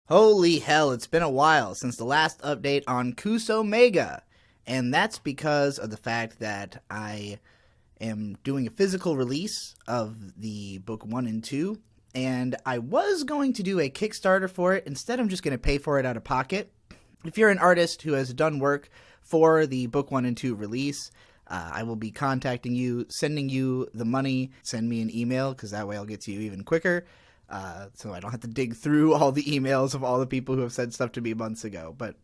Holy hell, it's been a while since the last update on Kuso Mega, and that's because of the fact that I am doing a physical release of the book 1 and 2, and I was going to do a Kickstarter for it. Instead, I'm just going to pay for it out of pocket. If you're an artist who has done work for the book 1 and 2 release, I will be contacting you, sending you the money. Send me an email, because that way I'll get to you even quicker. So I don't have to dig through all the emails of all the people who have said stuff to me months ago. But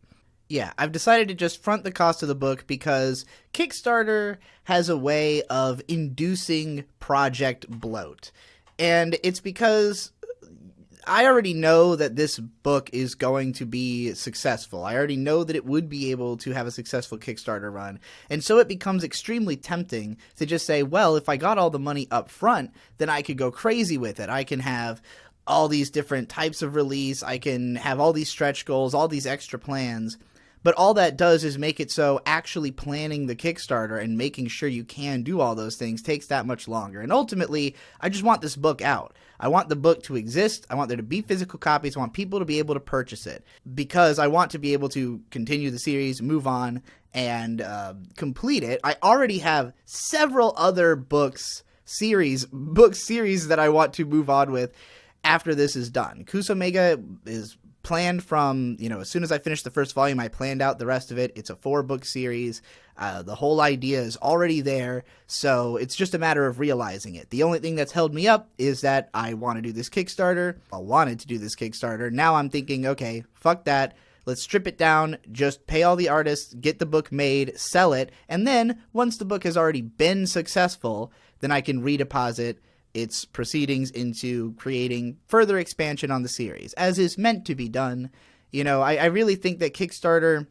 yeah, I've decided to just front the cost of the book because Kickstarter has a way of inducing project bloat. And it's because I already know that this book is going to be successful. I already know that it would be able to have a successful Kickstarter run. And so it becomes extremely tempting to just say, well, if I got all the money up front, then I could go crazy with it. I can have all these different types of release. I can have all these stretch goals, all these extra plans. But all that does is make it so actually planning the Kickstarter and making sure you can do all those things takes that much longer. And ultimately, I just want this book out. I want the book to exist. I want there to be physical copies. I want people to be able to purchase it because I want to be able to continue the series, move on, and complete it. I already have several other book series that I want to move on with after this is done. Kuso Mega is planned from, as soon as I finished the first volume, I planned out the rest of it. It's a 4-book series. The whole idea is already there, so it's just a matter of realizing it. The only thing that's held me up is that I want to do this Kickstarter. I wanted to do this Kickstarter. Now I'm thinking, okay, fuck that. Let's strip it down, just pay all the artists, get the book made, sell it, and then once the book has already been successful, then I can redeposit its proceedings into creating further expansion on the series, as is meant to be done. I really think that Kickstarter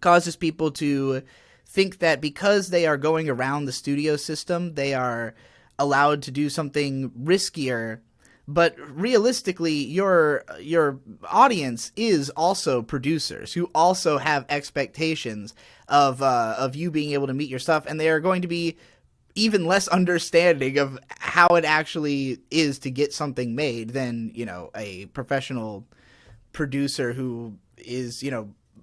causes people to think that because they are going around the studio system, they are allowed to do something riskier. But realistically, your audience is also producers who also have expectations of you being able to meet your stuff, and they are going to be even less understanding of how it actually is to get something made than, a professional producer who is,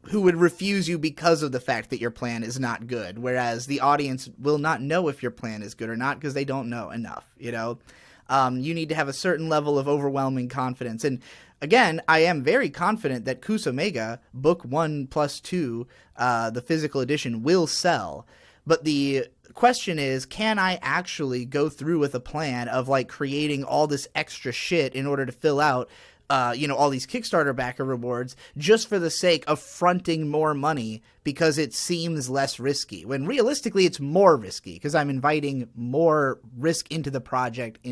who would refuse you because of the fact that your plan is not good. Whereas the audience will not know if your plan is good or not because they don't know enough, You need to have a certain level of overwhelming confidence. And again, I am very confident that Kuso Mega, book 1+2, the physical edition, will sell. But the question is, can I actually go through with a plan of creating all this extra shit in order to fill out all these Kickstarter backer rewards just for the sake of fronting more money because it seems less risky, when realistically it's more risky because I'm inviting more risk into the project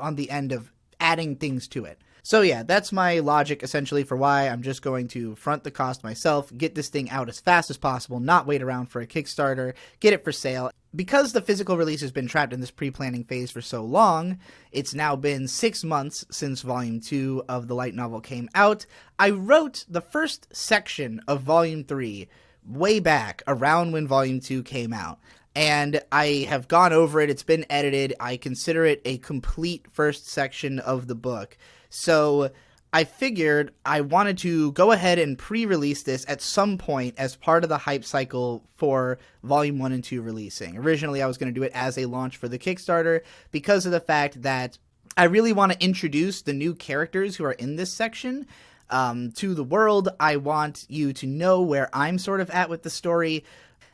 on the end of adding things to it. So yeah, that's my logic essentially for why I'm just going to front the cost myself, get this thing out as fast as possible, not wait around for a Kickstarter, get it for sale. Because the physical release has been trapped in this pre-planning phase for so long, it's now been 6 months since Volume 2 of the light novel came out. I wrote the first section of Volume 3 way back around when Volume 2 came out. And I have gone over it. It's been edited. I consider it a complete first section of the book. So I figured I wanted to go ahead and pre-release this at some point as part of the hype cycle for Volume 1 and 2 releasing. Originally, I was going to do it as a launch for the Kickstarter because of the fact that I really want to introduce the new characters who are in this section to the world. I want you to know where I'm sort of at with the story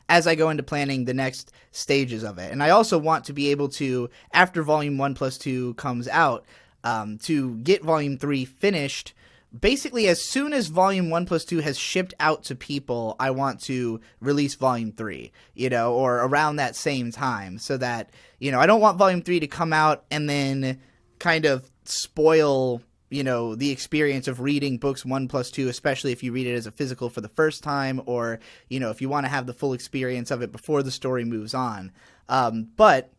as I go into planning the next stages of it. And I also want to be able to, after Volume 1+2 comes out, to get Volume 3 finished. Basically, as soon as Volume 1+2 has shipped out to people, I want to release Volume 3, or around that same time, so that, I don't want Volume 3 to come out and then kind of spoil, the experience of reading books 1+2, especially if you read it as a physical for the first time, or, if you want to have the full experience of it before the story moves on. But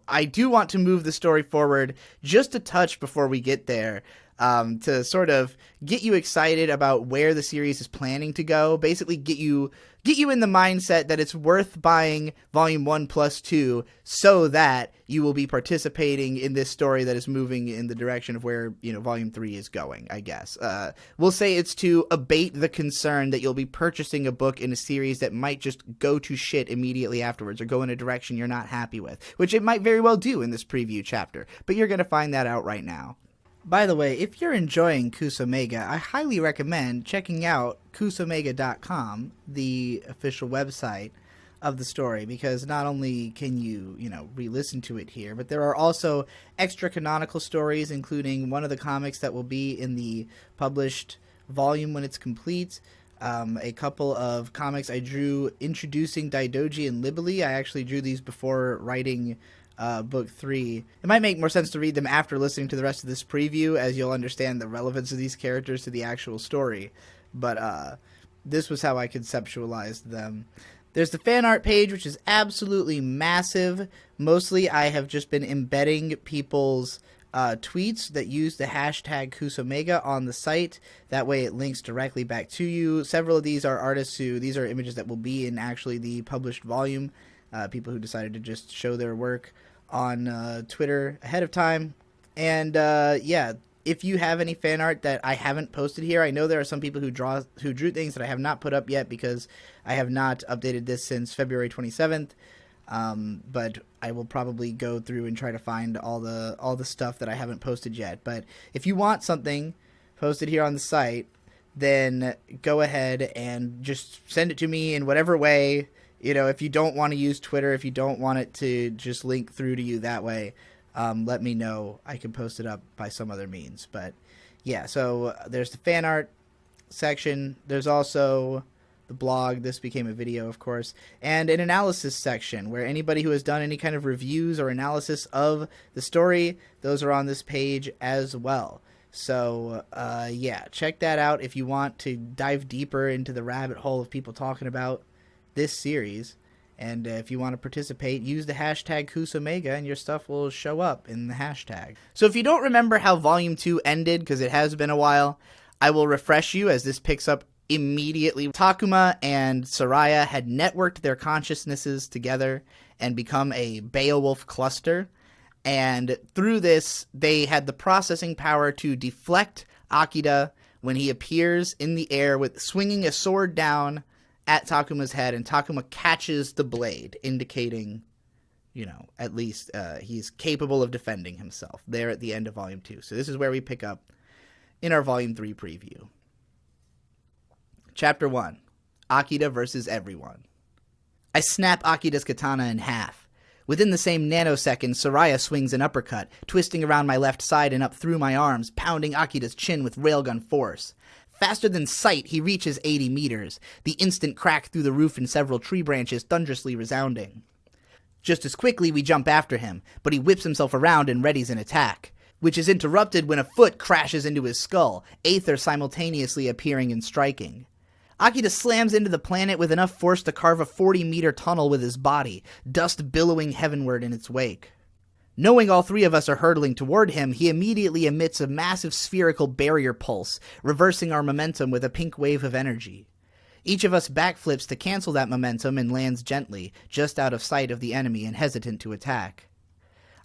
I do want to move the story forward just a touch before we get there. to sort of get you excited about where the series is planning to go. Basically, get you in the mindset that it's worth buying Volume 1 plus 2 so that you will be participating in this story that is moving in the direction of where, Volume 3 is going, I guess. We'll say it's to abate the concern that you'll be purchasing a book in a series that might just go to shit immediately afterwards or go in a direction you're not happy with, which it might very well do in this preview chapter, but you're going to find that out right now. By the way, if you're enjoying Kusomega, I highly recommend checking out kusomega.com, the official website of the story, because not only can you, re-listen to it here, but there are also extra canonical stories, including one of the comics that will be in the published volume when it's complete, a couple of comics I drew introducing Daidoji and Libeli. I actually drew these before writing book 3. It might make more sense to read them after listening to the rest of this preview, as you'll understand the relevance of these characters to the actual story. But this was how I conceptualized them. There's the fan art page, which is absolutely massive. Mostly I have just been embedding people's tweets that use the hashtag Kusomega on the site. That way it links directly back to you. Several of these are artists these are images that will be in actually the published volume. People who decided to just show their work on Twitter ahead of time. And yeah, if you have any fan art that I haven't posted here, I know there are some people who drew things that I have not put up yet because I have not updated this since February 27th. But I will probably go through and try to find all the stuff that I haven't posted yet. But if you want something posted here on the site, then go ahead and just send it to me in whatever way. If you don't want to use Twitter, if you don't want it to just link through to you that way, let me know. I can post it up by some other means. But yeah, so there's the fan art section. There's also the blog. This became a video, of course. And an analysis section where anybody who has done any kind of reviews or analysis of the story, those are on this page as well. So, yeah, check that out if you want to dive deeper into the rabbit hole of people talking about this series. And if you want to participate, use the hashtag Kusomega and your stuff will show up in the hashtag. So if you don't remember how Volume 2 ended, because it has been a while, I will refresh you as this picks up immediately. Takuma and Soraya had networked their consciousnesses together and become a Beowulf cluster. And through this, they had the processing power to deflect Akida when he appears in the air with swinging a sword down at Takuma's head, and Takuma catches the blade, indicating, at least he's capable of defending himself there at the end of Volume 2. So this is where we pick up in our Volume 3 preview. Chapter 1, Akida versus Everyone. I snap Akida's katana in half. Within the same nanosecond, Soraya swings an uppercut, twisting around my left side and up through my arms, pounding Akida's chin with railgun force. Faster than sight, he reaches 80 meters, the instant crack through the roof and several tree branches thunderously resounding. Just as quickly, we jump after him, but he whips himself around and readies an attack, which is interrupted when a foot crashes into his skull, Aether simultaneously appearing and striking. Akida slams into the planet with enough force to carve a 40-meter tunnel with his body, dust billowing heavenward in its wake. Knowing all three of us are hurtling toward him, he immediately emits a massive spherical barrier pulse, reversing our momentum with a pink wave of energy. Each of us backflips to cancel that momentum and lands gently, just out of sight of the enemy and hesitant to attack.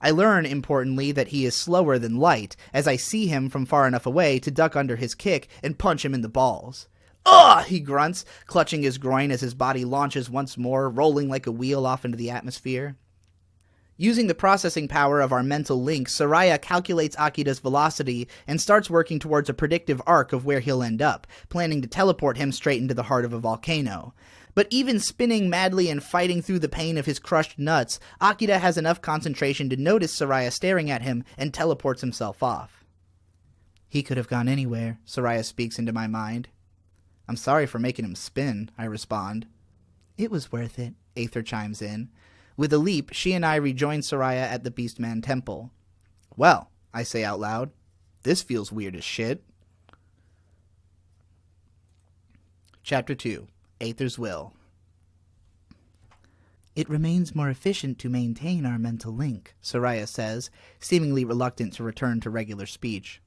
I learn, importantly, that he is slower than light, as I see him from far enough away to duck under his kick and punch him in the balls. "Ugh!" he grunts, clutching his groin as his body launches once more, rolling like a wheel off into the atmosphere. Using the processing power of our mental link, Soraya calculates Akida's velocity and starts working towards a predictive arc of where he'll end up, planning to teleport him straight into the heart of a volcano. But even spinning madly and fighting through the pain of his crushed nuts, Akida has enough concentration to notice Soraya staring at him and teleports himself off. "He could have gone anywhere," Soraya speaks into my mind. "I'm sorry for making him spin," I respond. "It was worth it," Aether chimes in. With a leap, she and I rejoin Soraya at the Beastman Temple. "Well," I say out loud, "this feels weird as shit." Chapter 2, Aether's Will. "It remains more efficient to maintain our mental link," Soraya says, seemingly reluctant to return to regular speech.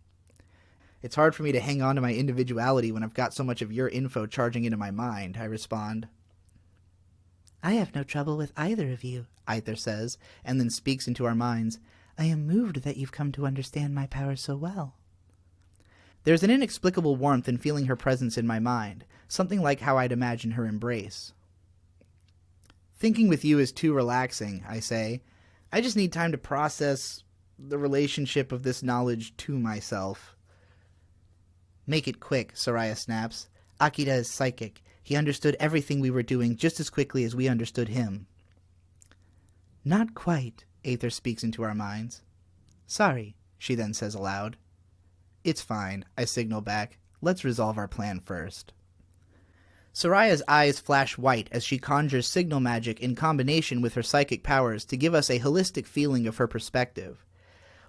It's hard for me to hang on to my individuality when I've got so much of your info charging into my mind, I respond. I have no trouble with either of you, Aether says, and then speaks into our minds. I am moved that you've come to understand my powers so well. There's an inexplicable warmth in feeling her presence in my mind, something like how I'd imagine her embrace. Thinking with you is too relaxing, I say. I just need time to process the relationship of this knowledge to myself. Make it quick, Soraya snaps. Akida is psychic. He understood everything we were doing just as quickly as we understood him. Not quite, Aether speaks into our minds. Sorry, she then says aloud. It's fine, I signal back. Let's resolve our plan first. Soraya's eyes flash white as she conjures signal magic in combination with her psychic powers to give us a holistic feeling of her perspective.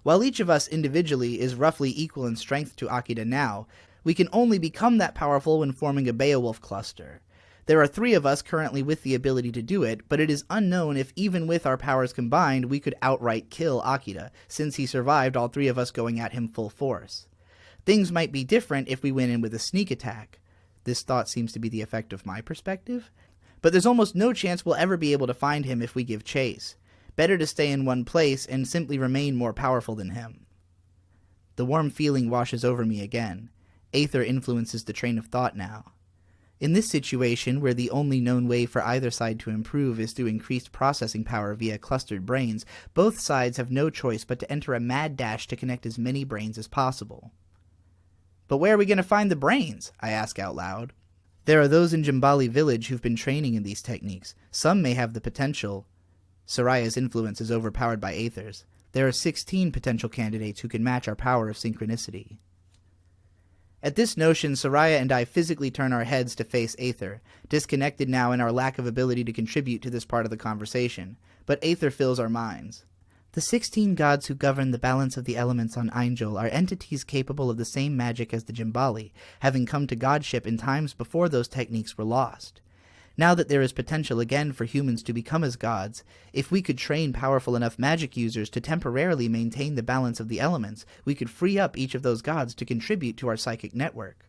While each of us individually is roughly equal in strength to Akida now, we can only become that powerful when forming a Beowulf cluster. There are 3 of us currently with the ability to do it, but it is unknown if even with our powers combined we could outright kill Akida, since he survived all 3 of us going at him full force. Things might be different if we went in with a sneak attack. This thought seems to be the effect of my perspective. But there's almost no chance we'll ever be able to find him if we give chase. Better to stay in one place and simply remain more powerful than him. The warm feeling washes over me again. Aether influences the train of thought now. In this situation, where the only known way for either side to improve is through increased processing power via clustered brains, both sides have no choice but to enter a mad dash to connect as many brains as possible. But where are we going to find the brains? I ask out loud. There are those in Jimbali village who've been training in these techniques. Some may have the potential. Soraya's influence is overpowered by Aether's. There are 16 potential candidates who can match our power of synchronicity. At this notion, Soraya and I physically turn our heads to face Aether, disconnected now in our lack of ability to contribute to this part of the conversation. But Aether fills our minds. The 16 gods who govern the balance of the elements on Angel are entities capable of the same magic as the Jimbali, having come to godship in times before those techniques were lost. Now that there is potential again for humans to become as gods, if we could train powerful enough magic users to temporarily maintain the balance of the elements, we could free up each of those gods to contribute to our psychic network.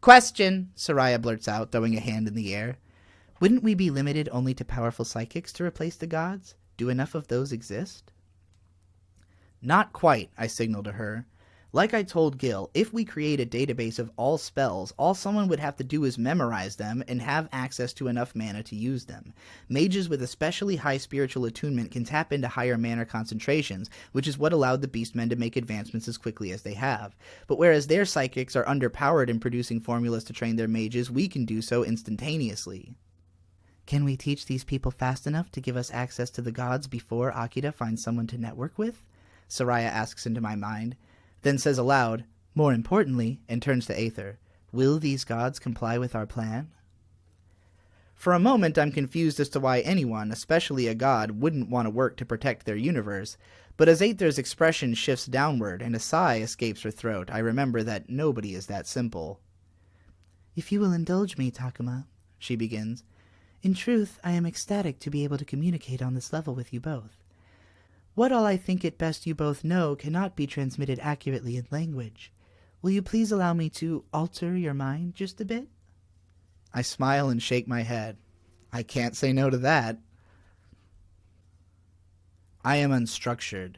Question, Soraya blurts out, throwing a hand in the air. Wouldn't we be limited only to powerful psychics to replace the gods? Do enough of those exist? Not quite, I signal to her. Like I told Gil, if we create a database of all spells, all someone would have to do is memorize them and have access to enough mana to use them. Mages with especially high spiritual attunement can tap into higher mana concentrations, which is what allowed the Beastmen to make advancements as quickly as they have. But whereas their psychics are underpowered in producing formulas to train their mages, we can do so instantaneously. Can we teach these people fast enough to give us access to the gods before Akida finds someone to network with? Soraya asks into my mind, then says aloud, more importantly, and turns to Aether, will these gods comply with our plan? For a moment I'm confused as to why anyone, especially a god, wouldn't want to work to protect their universe, but as Aether's expression shifts downward and a sigh escapes her throat, I remember that nobody is that simple. If you will indulge me, Takuma, she begins, in truth, I am ecstatic to be able to communicate on this level with you both. What all I think it best you both know cannot be transmitted accurately in language. Will you please allow me to alter your mind just a bit? I smile and shake my head. I can't say no to that. I am unstructured.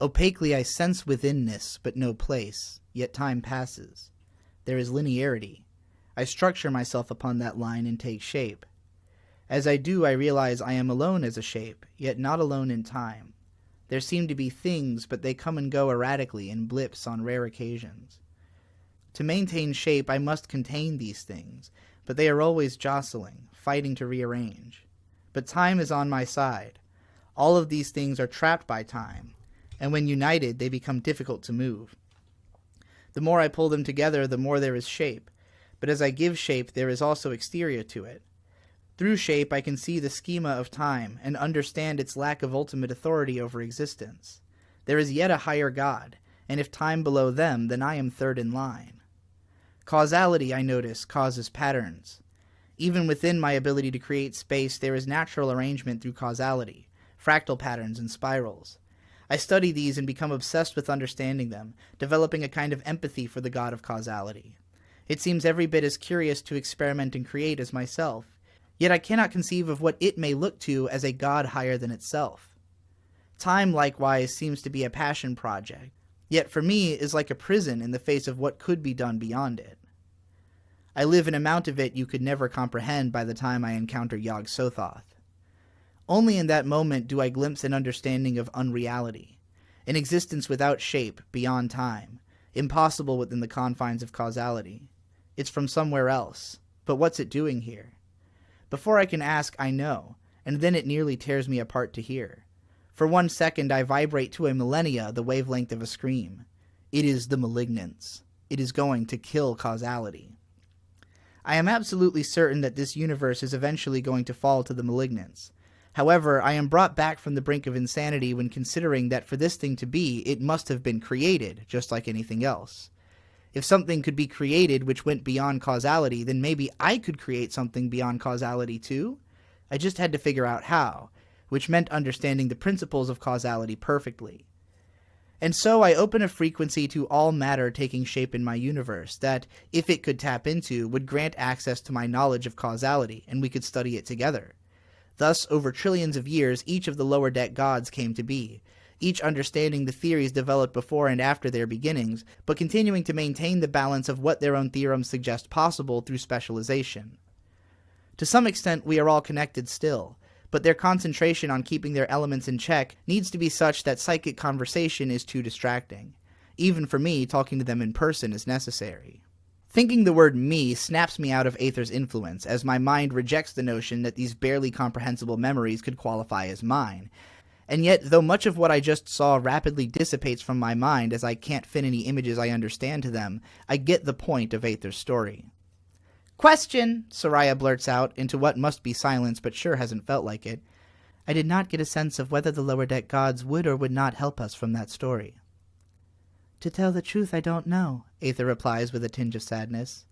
Opaquely I sense withinness, but no place, yet time passes. There is linearity. I structure myself upon that line and take shape. As I do, I realize I am alone as a shape, yet not alone in time. There seem to be things, but they come and go erratically in blips on rare occasions. To maintain shape, I must contain these things, but they are always jostling, fighting to rearrange. But time is on my side. All of these things are trapped by time, and when united, they become difficult to move. The more I pull them together, the more there is shape, but as I give shape, there is also exterior to it. Through shape, I can see the schema of time and understand its lack of ultimate authority over existence. There is yet a higher God, and if time below them, then I am third in line. Causality, I notice, causes patterns. Even within my ability to create space, there is natural arrangement through causality, fractal patterns and spirals. I study these and become obsessed with understanding them, developing a kind of empathy for the god of causality. It seems every bit as curious to experiment and create as myself, yet I cannot conceive of what it may look to as a god higher than itself. Time, likewise, seems to be a passion project, yet for me is like a prison in the face of what could be done beyond it. I live an amount of it you could never comprehend by the time I encounter Yog-Sothoth. Only in that moment do I glimpse an understanding of unreality, an existence without shape, beyond time, impossible within the confines of causality. It's from somewhere else, but what's it doing here? Before I can ask, I know, and then it nearly tears me apart to hear. For 1 second I vibrate to a millennia the wavelength of a scream. It is the malignance. It is going to kill causality. I am absolutely certain that this universe is eventually going to fall to the malignance. However, I am brought back from the brink of insanity when considering that for this thing to be, it must have been created, just like anything else. If something could be created which went beyond causality, then maybe I could create something beyond causality too? I just had to figure out how, which meant understanding the principles of causality perfectly. And so I open a frequency to all matter taking shape in my universe that, if it could tap into, would grant access to my knowledge of causality, and we could study it together. Thus, over trillions of years, each of the lower deck gods came to be, each understanding the theories developed before and after their beginnings, but continuing to maintain the balance of what their own theorems suggest possible through specialization. To some extent, we are all connected still, but their concentration on keeping their elements in check needs to be such that psychic conversation is too distracting. Even for me, talking to them in person is necessary. Thinking the word me snaps me out of Aether's influence, as my mind rejects the notion that these barely comprehensible memories could qualify as mine. And yet, though much of what I just saw rapidly dissipates from my mind as I can't fit any images I understand to them, I get the point of Aether's story. "Question!" Soraya blurts out into what must be silence but sure hasn't felt like it. I did not get a sense of whether the lower deck gods would or would not help us from that story. "To tell the truth, I don't know," Aether replies with a tinge of sadness.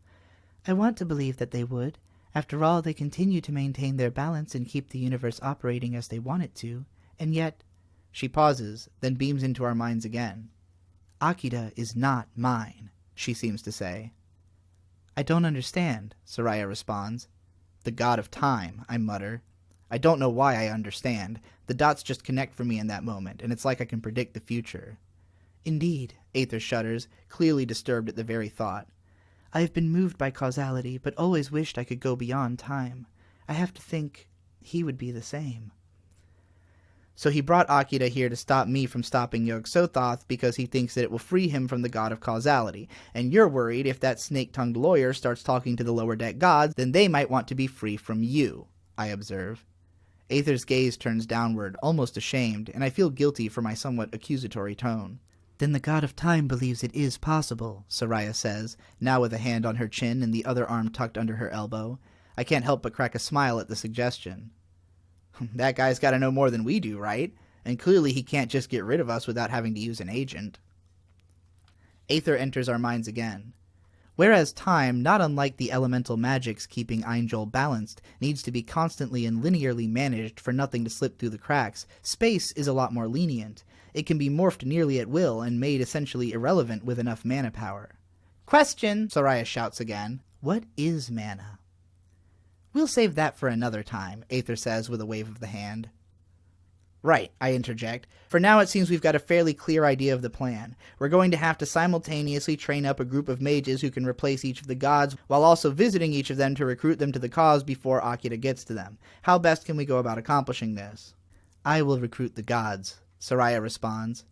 "I want to believe that they would. After all, they continue to maintain their balance and keep the universe operating as they want it to. And yet—" She pauses, then beams into our minds again. "Akida is not mine," she seems to say. "I don't understand," Soraya responds. "The god of time," I mutter. I don't know why I understand. The dots just connect for me in that moment, and it's like I can predict the future. "Indeed," Aether shudders, clearly disturbed at the very thought. "I have been moved by causality, but always wished I could go beyond time. I have to think he would be the same." So he brought Akida here to stop me from stopping Yog-Sothoth because he thinks that it will free him from the god of causality, and you're worried if that snake-tongued lawyer starts talking to the lower deck gods, then they might want to be free from you, I observe. Aether's gaze turns downward, almost ashamed, and I feel guilty for my somewhat accusatory tone. "Then the god of time believes it is possible," Soraya says, now with a hand on her chin and the other arm tucked under her elbow. I can't help but crack a smile at the suggestion. That guy's got to know more than we do, right? And clearly he can't just get rid of us without having to use an agent. Aether enters our minds again. Whereas time, not unlike the elemental magics keeping Ainjol balanced, needs to be constantly and linearly managed for nothing to slip through the cracks, space is a lot more lenient. It can be morphed nearly at will and made essentially irrelevant with enough mana power. "Question!" Soraya shouts again. "What is mana?" "We'll save that for another time," Aether says with a wave of the hand. "Right," I interject. "For now it seems we've got a fairly clear idea of the plan. We're going to have to simultaneously train up a group of mages who can replace each of the gods, while also visiting each of them to recruit them to the cause before Akida gets to them. How best can we go about accomplishing this?" "I will recruit the gods," Soraya responds.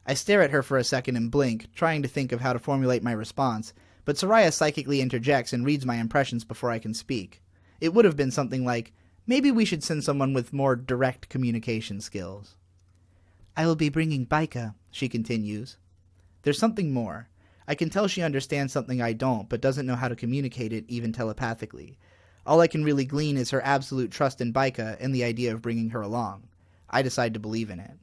I stare at her for a second and blink, trying to think of how to formulate my response, but Soraya psychically interjects and reads my impressions before I can speak. It would have been something like, "Maybe we should send someone with more direct communication skills." "I will be bringing Baika," she continues. There's something more. I can tell she understands something I don't, but doesn't know how to communicate it even telepathically. All I can really glean is her absolute trust in Baika and the idea of bringing her along. I decide to believe in it.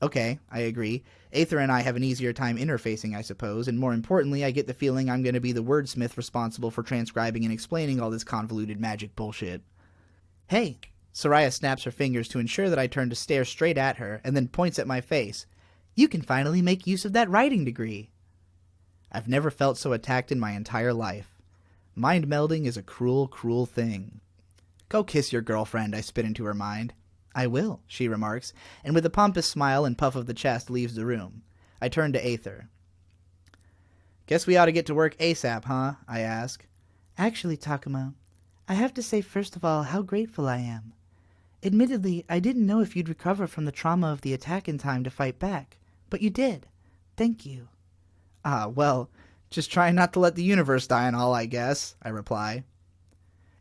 Okay, I agree. Aether and I have an easier time interfacing, I suppose, and more importantly, I get the feeling I'm going to be the wordsmith responsible for transcribing and explaining all this convoluted magic bullshit. "Hey," Soraya snaps her fingers to ensure that I turn to stare straight at her, and then points at my face. You can finally make use of that writing degree. I've never felt so attacked in my entire life. Mind melding is a cruel, cruel thing. Go kiss your girlfriend, I spit into her mind. I will, she remarks, and with a pompous smile and puff of the chest leaves the room. I turn to Aether. Guess we ought to get to work ASAP, huh? I ask. Actually, Takuma, I have to say first of all how grateful I am. Admittedly, I didn't know if you'd recover from the trauma of the attack in time to fight back, but you did. Thank you. Ah, well, just trying not to let the universe die and all, I guess, I reply.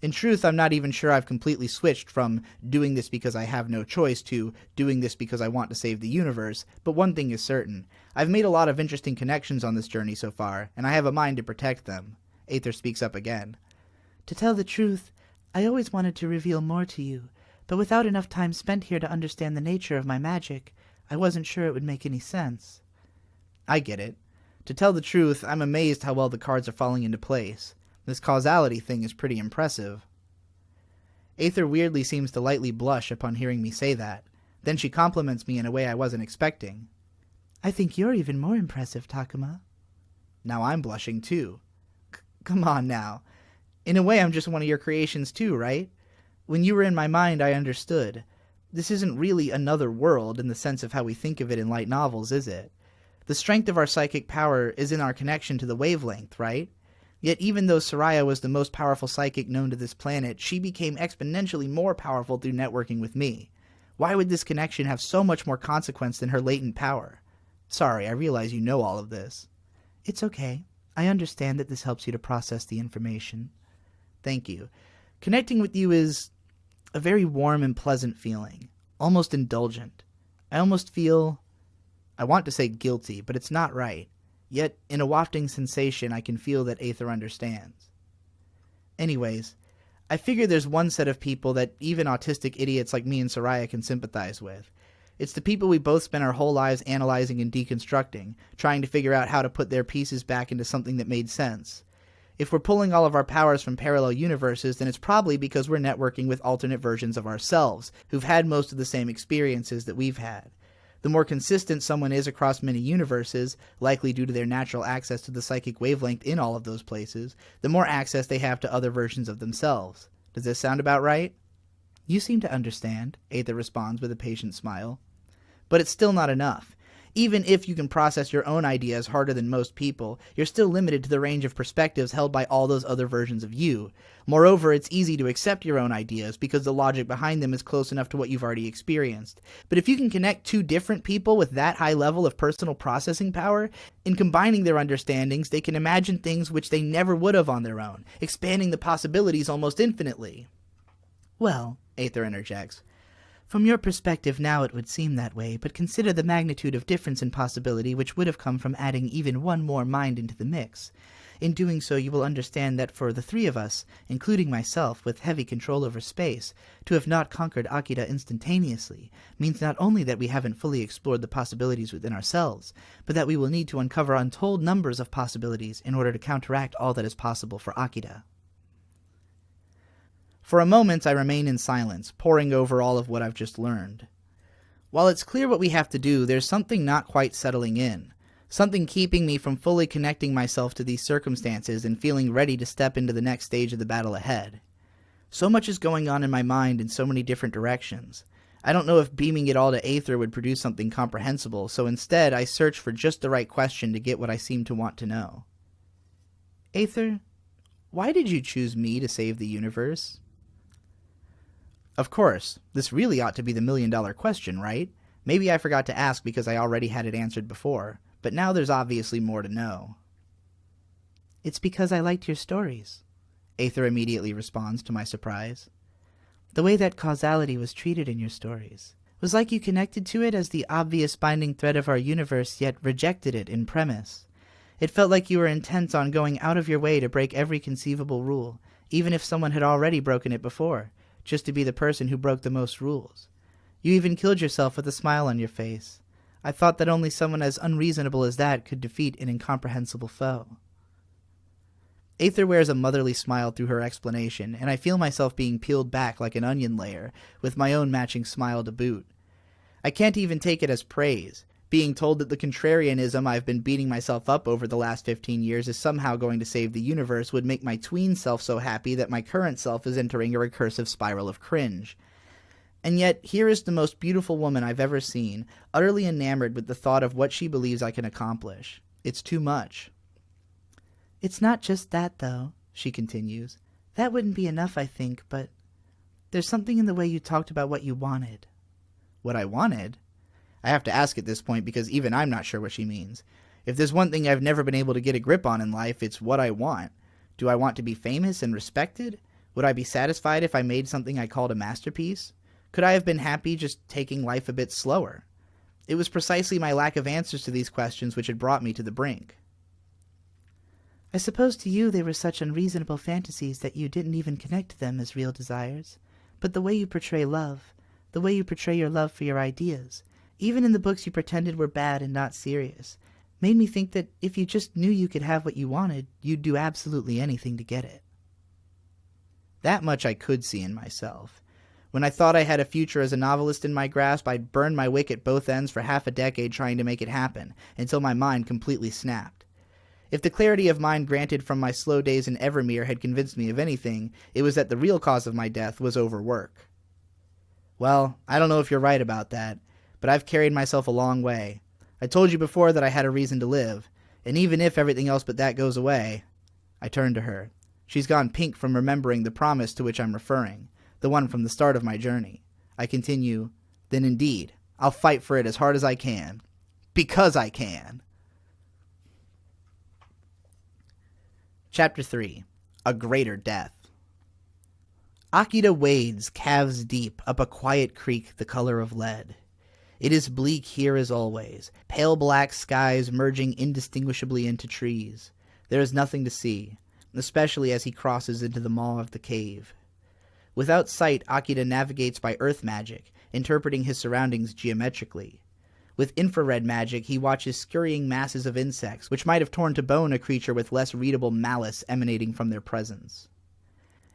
In truth, I'm not even sure I've completely switched from doing this because I have no choice to doing this because I want to save the universe, but one thing is certain. I've made a lot of interesting connections on this journey so far, and I have a mind to protect them. Aether speaks up again. To tell the truth, I always wanted to reveal more to you, but without enough time spent here to understand the nature of my magic, I wasn't sure it would make any sense. I get it. To tell the truth, I'm amazed how well the cards are falling into place. This causality thing is pretty impressive. Aether weirdly seems to lightly blush upon hearing me say that. Then she compliments me in a way I wasn't expecting. I think you're even more impressive, Takuma. Now I'm blushing too. Come on now. In a way, I'm just one of your creations too, right? When you were in my mind, I understood. This isn't really another world in the sense of how we think of it in light novels, is it? The strength of our psychic power is in our connection to the wavelength, right? Yet even though Soraya was the most powerful psychic known to this planet, she became exponentially more powerful through networking with me. Why would this connection have so much more consequence than her latent power? Sorry, I realize you know all of this. It's okay. I understand that this helps you to process the information. Thank you. Connecting with you is a very warm and pleasant feeling, almost indulgent. I almost feel, I want to say guilty, but it's not right. Yet, in a wafting sensation, I can feel that Aether understands. Anyways, I figure there's one set of people that even autistic idiots like me and Soraya can sympathize with. It's the people we both spent our whole lives analyzing and deconstructing, trying to figure out how to put their pieces back into something that made sense. If we're pulling all of our powers from parallel universes, then it's probably because we're networking with alternate versions of ourselves, who've had most of the same experiences that we've had. The more consistent someone is across many universes, likely due to their natural access to the psychic wavelength in all of those places, the more access they have to other versions of themselves. Does this sound about right? You seem to understand, Aether responds with a patient smile. But it's still not enough. Even if you can process your own ideas harder than most people, you're still limited to the range of perspectives held by all those other versions of you. Moreover, it's easy to accept your own ideas because the logic behind them is close enough to what you've already experienced. But if you can connect two different people with that high level of personal processing power, in combining their understandings, they can imagine things which they never would have on their own, expanding the possibilities almost infinitely. Well, Aether interjects, from your perspective now it would seem that way, but consider the magnitude of difference in possibility which would have come from adding even one more mind into the mix. In doing so, you will understand that for the three of us, including myself, with heavy control over space, to have not conquered Akida instantaneously means not only that we haven't fully explored the possibilities within ourselves, but that we will need to uncover untold numbers of possibilities in order to counteract all that is possible for Akida. For a moment, I remain in silence, poring over all of what I've just learned. While it's clear what we have to do, there's something not quite settling in. Something keeping me from fully connecting myself to these circumstances and feeling ready to step into the next stage of the battle ahead. So much is going on in my mind in so many different directions. I don't know if beaming it all to Aether would produce something comprehensible, so instead I search for just the right question to get what I seem to want to know. Aether, why did you choose me to save the universe? Of course, this really ought to be the million-dollar question, right? Maybe I forgot to ask because I already had it answered before, but now there's obviously more to know. It's because I liked your stories, Aether immediately responds to my surprise. The way that causality was treated in your stories was like you connected to it as the obvious binding thread of our universe, yet rejected it in premise. It felt like you were intent on going out of your way to break every conceivable rule, even if someone had already broken it before, just to be the person who broke the most rules. You even killed yourself with a smile on your face. I thought that only someone as unreasonable as that could defeat an incomprehensible foe. Aether wears a motherly smile through her explanation, and I feel myself being peeled back like an onion layer, with my own matching smile to boot. I can't even take it as praise. Being told that the contrarianism I've been beating myself up over the last 15 years is somehow going to save the universe would make my tween self so happy that my current self is entering a recursive spiral of cringe. And yet, here is the most beautiful woman I've ever seen, utterly enamored with the thought of what she believes I can accomplish. It's too much. "It's not just that, though," she continues. "That wouldn't be enough, I think, but there's something in the way you talked about what you wanted." What I wanted? I have to ask at this point because even I'm not sure what she means. If there's one thing I've never been able to get a grip on in life, it's what I want. Do I want to be famous and respected? Would I be satisfied if I made something I called a masterpiece? Could I have been happy just taking life a bit slower? It was precisely my lack of answers to these questions which had brought me to the brink. "I suppose to you they were such unreasonable fantasies that you didn't even connect to them as real desires. But the way you portray love, the way you portray your love for your ideas, even in the books you pretended were bad and not serious, made me think that if you just knew you could have what you wanted, you'd do absolutely anything to get it." That much I could see in myself. When I thought I had a future as a novelist in my grasp, I'd burned my wick at both ends for half a decade trying to make it happen, until my mind completely snapped. If the clarity of mind granted from my slow days in Evermere had convinced me of anything, it was that the real cause of my death was overwork. Well, I don't know if you're right about that, but I've carried myself a long way. I told you before that I had a reason to live, and even if everything else but that goes away... I turn to her. She's gone pink from remembering the promise to which I'm referring, the one from the start of my journey. I continue, "Then indeed, I'll fight for it as hard as I can. Because I can." Chapter 3. A Greater Death. Akida wades calves deep up a quiet creek the color of lead. It is bleak here as always, pale black skies merging indistinguishably into trees. There is nothing to see, especially as he crosses into the maw of the cave. Without sight, Akida navigates by earth magic, interpreting his surroundings geometrically. With infrared magic, he watches scurrying masses of insects, which might have torn to bone a creature with less readable malice emanating from their presence.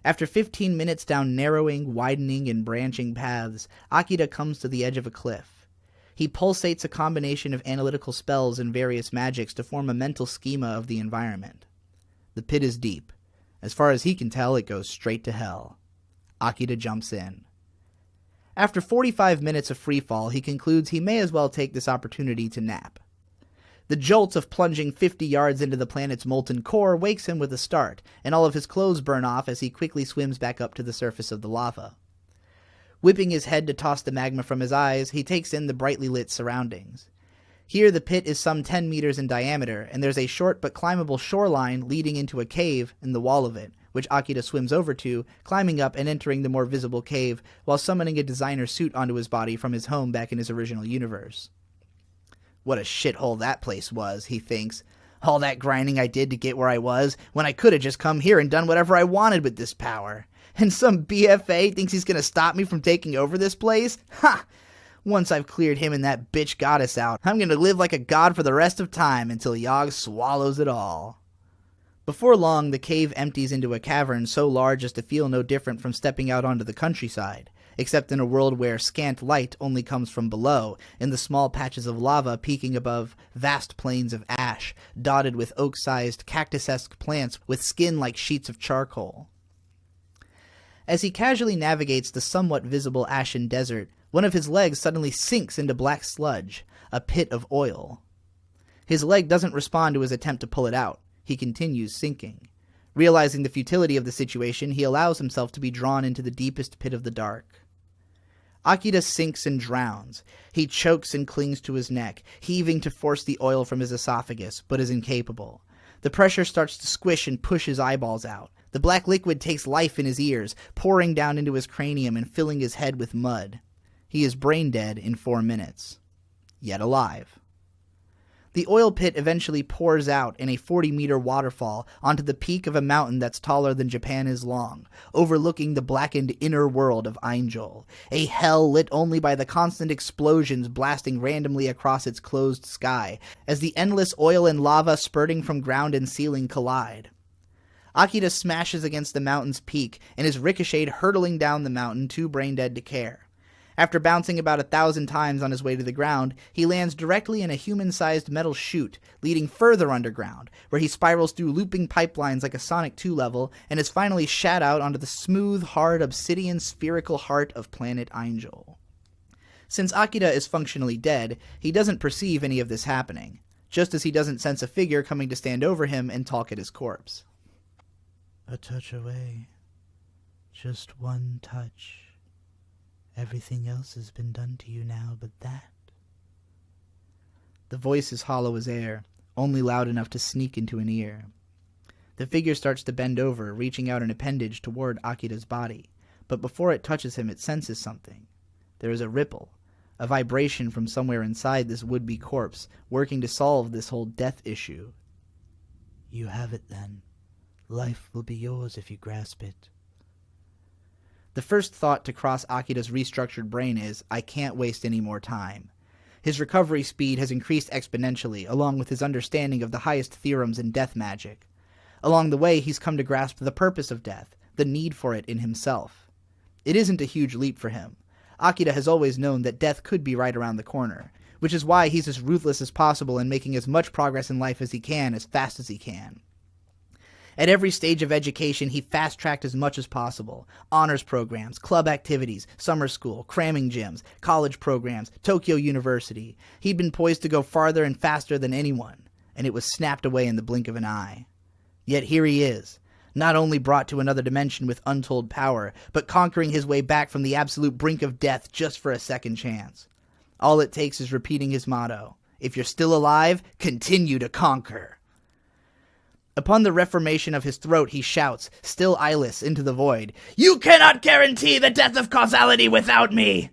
After 15 minutes down narrowing, widening, and branching paths, Akida comes to the edge of a cliff. He pulsates a combination of analytical spells and various magics to form a mental schema of the environment. The pit is deep. As far as he can tell, it goes straight to hell. Akida jumps in. After 45 minutes of freefall, he concludes he may as well take this opportunity to nap. The jolt of plunging 50 yards into the planet's molten core wakes him with a start, and all of his clothes burn off as he quickly swims back up to the surface of the lava. Whipping his head to toss the magma from his eyes, he takes in the brightly lit surroundings. Here the pit is some 10 meters in diameter, and there's a short but climbable shoreline leading into a cave in the wall of it, which Akida swims over to, climbing up and entering the more visible cave, while summoning a designer suit onto his body from his home back in his original universe. What a shithole that place was, he thinks. All that grinding I did to get where I was, when I could have just come here and done whatever I wanted with this power. And some BFA thinks he's going to stop me from taking over this place? Ha! Once I've cleared him and that bitch goddess out, I'm going to live like a god for the rest of time until Yogg swallows it all. Before long, the cave empties into a cavern so large as to feel no different from stepping out onto the countryside, except in a world where scant light only comes from below, in the small patches of lava peeking above vast plains of ash, dotted with oak-sized, cactus-esque plants with skin like sheets of charcoal. As he casually navigates the somewhat visible ashen desert, one of his legs suddenly sinks into black sludge, a pit of oil. His leg doesn't respond to his attempt to pull it out. He continues sinking. Realizing the futility of the situation, he allows himself to be drawn into the deepest pit of the dark. Akida sinks and drowns. He chokes and clings to his neck, heaving to force the oil from his esophagus, but is incapable. The pressure starts to squish and push his eyeballs out. The black liquid takes life in his ears, pouring down into his cranium and filling his head with mud. He is brain dead in 4 minutes. Yet alive. The oil pit eventually pours out in a 40-meter waterfall onto the peak of a mountain that's taller than Japan is long, overlooking the blackened inner world of Ainjol, a hell lit only by the constant explosions blasting randomly across its closed sky, as the endless oil and lava spurting from ground and ceiling collide. Akida smashes against the mountain's peak and is ricocheted hurtling down the mountain, too brain-dead to care. After bouncing about 1,000 times on his way to the ground, he lands directly in a human-sized metal chute, leading further underground, where he spirals through looping pipelines like a Sonic 2 level, and is finally shat out onto the smooth, hard, obsidian spherical heart of planet Angel. Since Akida is functionally dead, he doesn't perceive any of this happening, just as he doesn't sense a figure coming to stand over him and talk at his corpse. A touch away. Just one touch. Everything else has been done to you now but that. The voice is hollow as air, only loud enough to sneak into an ear. The figure starts to bend over, reaching out an appendage toward Akida's body, but before it touches him, it senses something. There is a ripple, a vibration from somewhere inside this would-be corpse, working to solve this whole death issue. You have it then. Life will be yours if you grasp it. The first thought to cross Akida's restructured brain is, I can't waste any more time. His recovery speed has increased exponentially, along with his understanding of the highest theorems in death magic. Along the way, he's come to grasp the purpose of death, the need for it in himself. It isn't a huge leap for him. Akida has always known that death could be right around the corner, which is why he's as ruthless as possible in making as much progress in life as he can, as fast as he can. At every stage of education, he fast-tracked as much as possible. Honors programs, club activities, summer school, cramming gyms, college programs, Tokyo University. He'd been poised to go farther and faster than anyone, and it was snapped away in the blink of an eye. Yet here he is, not only brought to another dimension with untold power, but conquering his way back from the absolute brink of death just for a second chance. All it takes is repeating his motto, if you're still alive, continue to conquer. Upon the reformation of his throat, he shouts, still eyeless, into the void, "You cannot guarantee the death of causality without me!"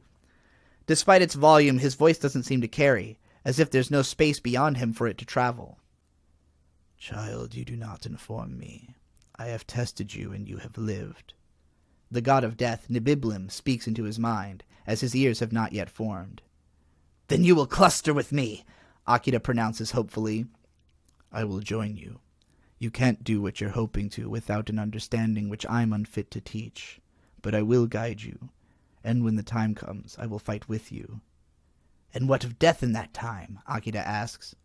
Despite its volume, his voice doesn't seem to carry, as if there's no space beyond him for it to travel. Child, you do not inform me. I have tested you, and you have lived. The god of death, Nibiblim, speaks into his mind, as his ears have not yet formed. Then you will cluster with me, Akida pronounces hopefully. I will join you. You can't do what you're hoping to without an understanding which I'm unfit to teach, but I will guide you, and when the time comes, I will fight with you. And what of death in that time? Akida asks.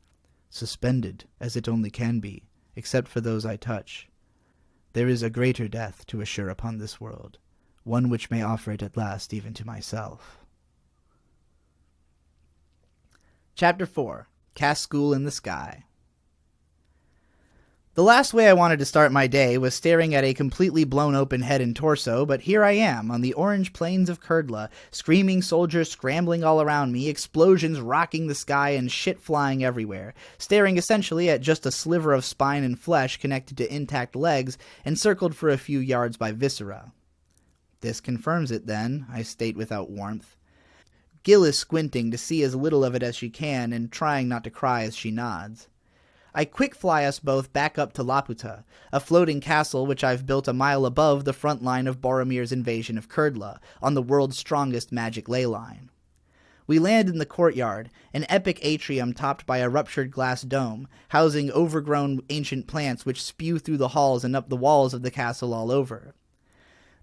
Suspended, as it only can be, except for those I touch. There is a greater death to assure upon this world, one which may offer it at last even to myself. Chapter 4. Cast School in the Sky. The last way I wanted to start my day was staring at a completely blown open head and torso, but here I am on the orange plains of Kurdla, screaming soldiers scrambling all around me, explosions rocking the sky and shit flying everywhere, staring essentially at just a sliver of spine and flesh connected to intact legs, encircled for a few yards by viscera. This confirms it then, I state without warmth. Gil is squinting to see as little of it as she can and trying not to cry as she nods. I quick fly us both back up to Laputa, a floating castle which I've built a mile above the front line of Boromir's invasion of Kurdla, on the world's strongest magic ley line. We land in the courtyard, an epic atrium topped by a ruptured glass dome, housing overgrown ancient plants which spew through the halls and up the walls of the castle all over.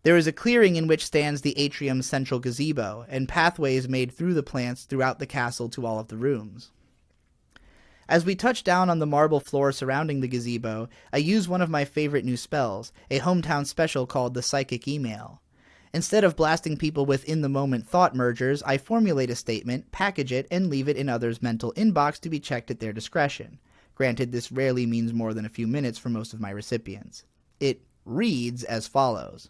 There is a clearing in which stands the atrium's central gazebo, and pathways made through the plants throughout the castle to all of the rooms. As we touch down on the marble floor surrounding the gazebo, I use one of my favorite new spells, a hometown special called the Psychic Email. Instead of blasting people with in-the-moment thought mergers, I formulate a statement, package it, and leave it in others' mental inbox to be checked at their discretion. Granted, this rarely means more than a few minutes for most of my recipients. It reads as follows.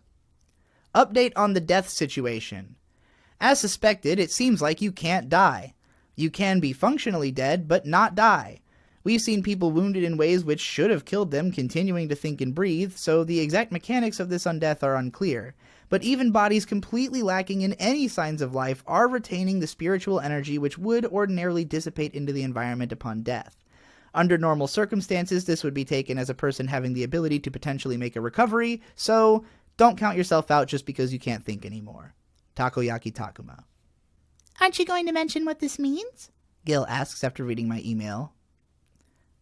Update on the death situation. As suspected, it seems like you can't die. You can be functionally dead, but not die. We've seen people wounded in ways which should have killed them continuing to think and breathe, so the exact mechanics of this undeath are unclear. But even bodies completely lacking in any signs of life are retaining the spiritual energy which would ordinarily dissipate into the environment upon death. Under normal circumstances, this would be taken as a person having the ability to potentially make a recovery, so don't count yourself out just because you can't think anymore. Takoyaki Takuma. Aren't you going to mention what this means? Gil asks after reading my email.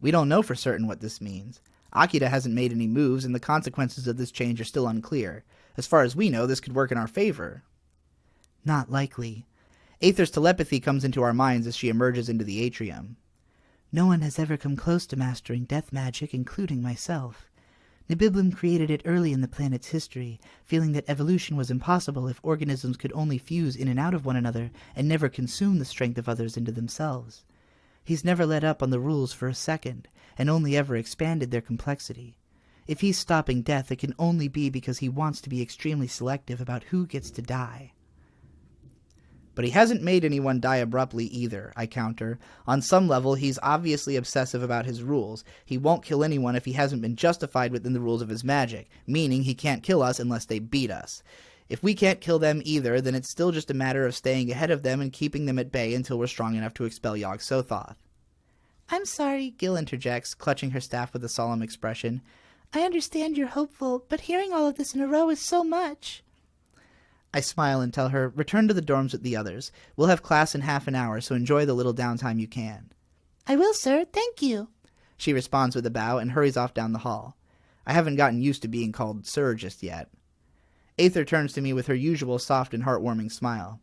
We don't know for certain what this means. Akida hasn't made any moves, and the consequences of this change are still unclear. As far as we know, this could work in our favor. Not likely. Aether's telepathy comes into our minds as she emerges into the atrium. No one has ever come close to mastering death magic, including myself. Nibiblum created it early in the planet's history, feeling that evolution was impossible if organisms could only fuse in and out of one another and never consume the strength of others into themselves. He's never let up on the rules for a second, and only ever expanded their complexity. If he's stopping death, it can only be because he wants to be extremely selective about who gets to die. But he hasn't made anyone die abruptly either, I counter. On some level, he's obviously obsessive about his rules. He won't kill anyone if he hasn't been justified within the rules of his magic, meaning he can't kill us unless they beat us. If we can't kill them either, then it's still just a matter of staying ahead of them and keeping them at bay until we're strong enough to expel Yog-Sothoth. I'm sorry, Gil interjects, clutching her staff with a solemn expression. I understand you're hopeful, but hearing all of this in a row is so much. I smile and tell her, return to the dorms with the others. We'll have class in half an hour, so enjoy the little downtime you can. I will, sir. Thank you. She responds with a bow and hurries off down the hall. I haven't gotten used to being called sir just yet. Aether turns to me with her usual soft and heartwarming smile.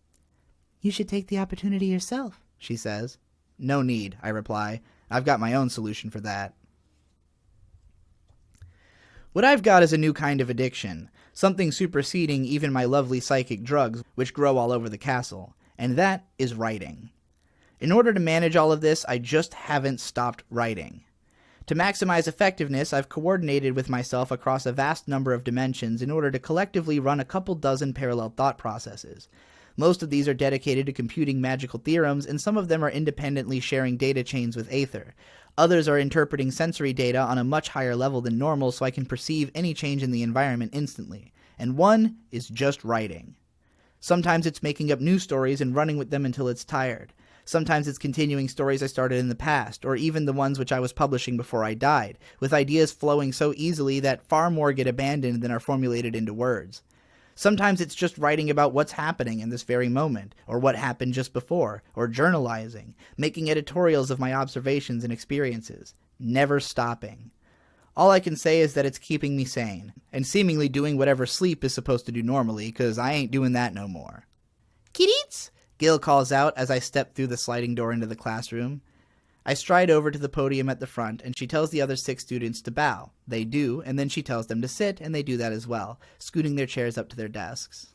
You should take the opportunity yourself, she says. No need, I reply. I've got my own solution for that. What I've got is a new kind of addiction, something superseding even my lovely psychic drugs, which grow all over the castle, and that is writing. In order to manage all of this, I just haven't stopped writing. To maximize effectiveness, I've coordinated with myself across a vast number of dimensions in order to collectively run a couple dozen parallel thought processes. Most of these are dedicated to computing magical theorems, and some of them are independently sharing data chains with Aether. Others are interpreting sensory data on a much higher level than normal so I can perceive any change in the environment instantly. And one is just writing. Sometimes it's making up new stories and running with them until it's tired. Sometimes it's continuing stories I started in the past, or even the ones which I was publishing before I died, with ideas flowing so easily that far more get abandoned than are formulated into words. Sometimes it's just writing about what's happening in this very moment, or what happened just before, or journalizing, making editorials of my observations and experiences, never stopping. All I can say is that it's keeping me sane, and seemingly doing whatever sleep is supposed to do normally, 'cause I ain't doing that no more. Kiddies? Gil calls out as I step through the sliding door into the classroom. I stride over to the podium at the front, and she tells the other 6 students to bow. They do, and then she tells them to sit, and they do that as well, scooting their chairs up to their desks.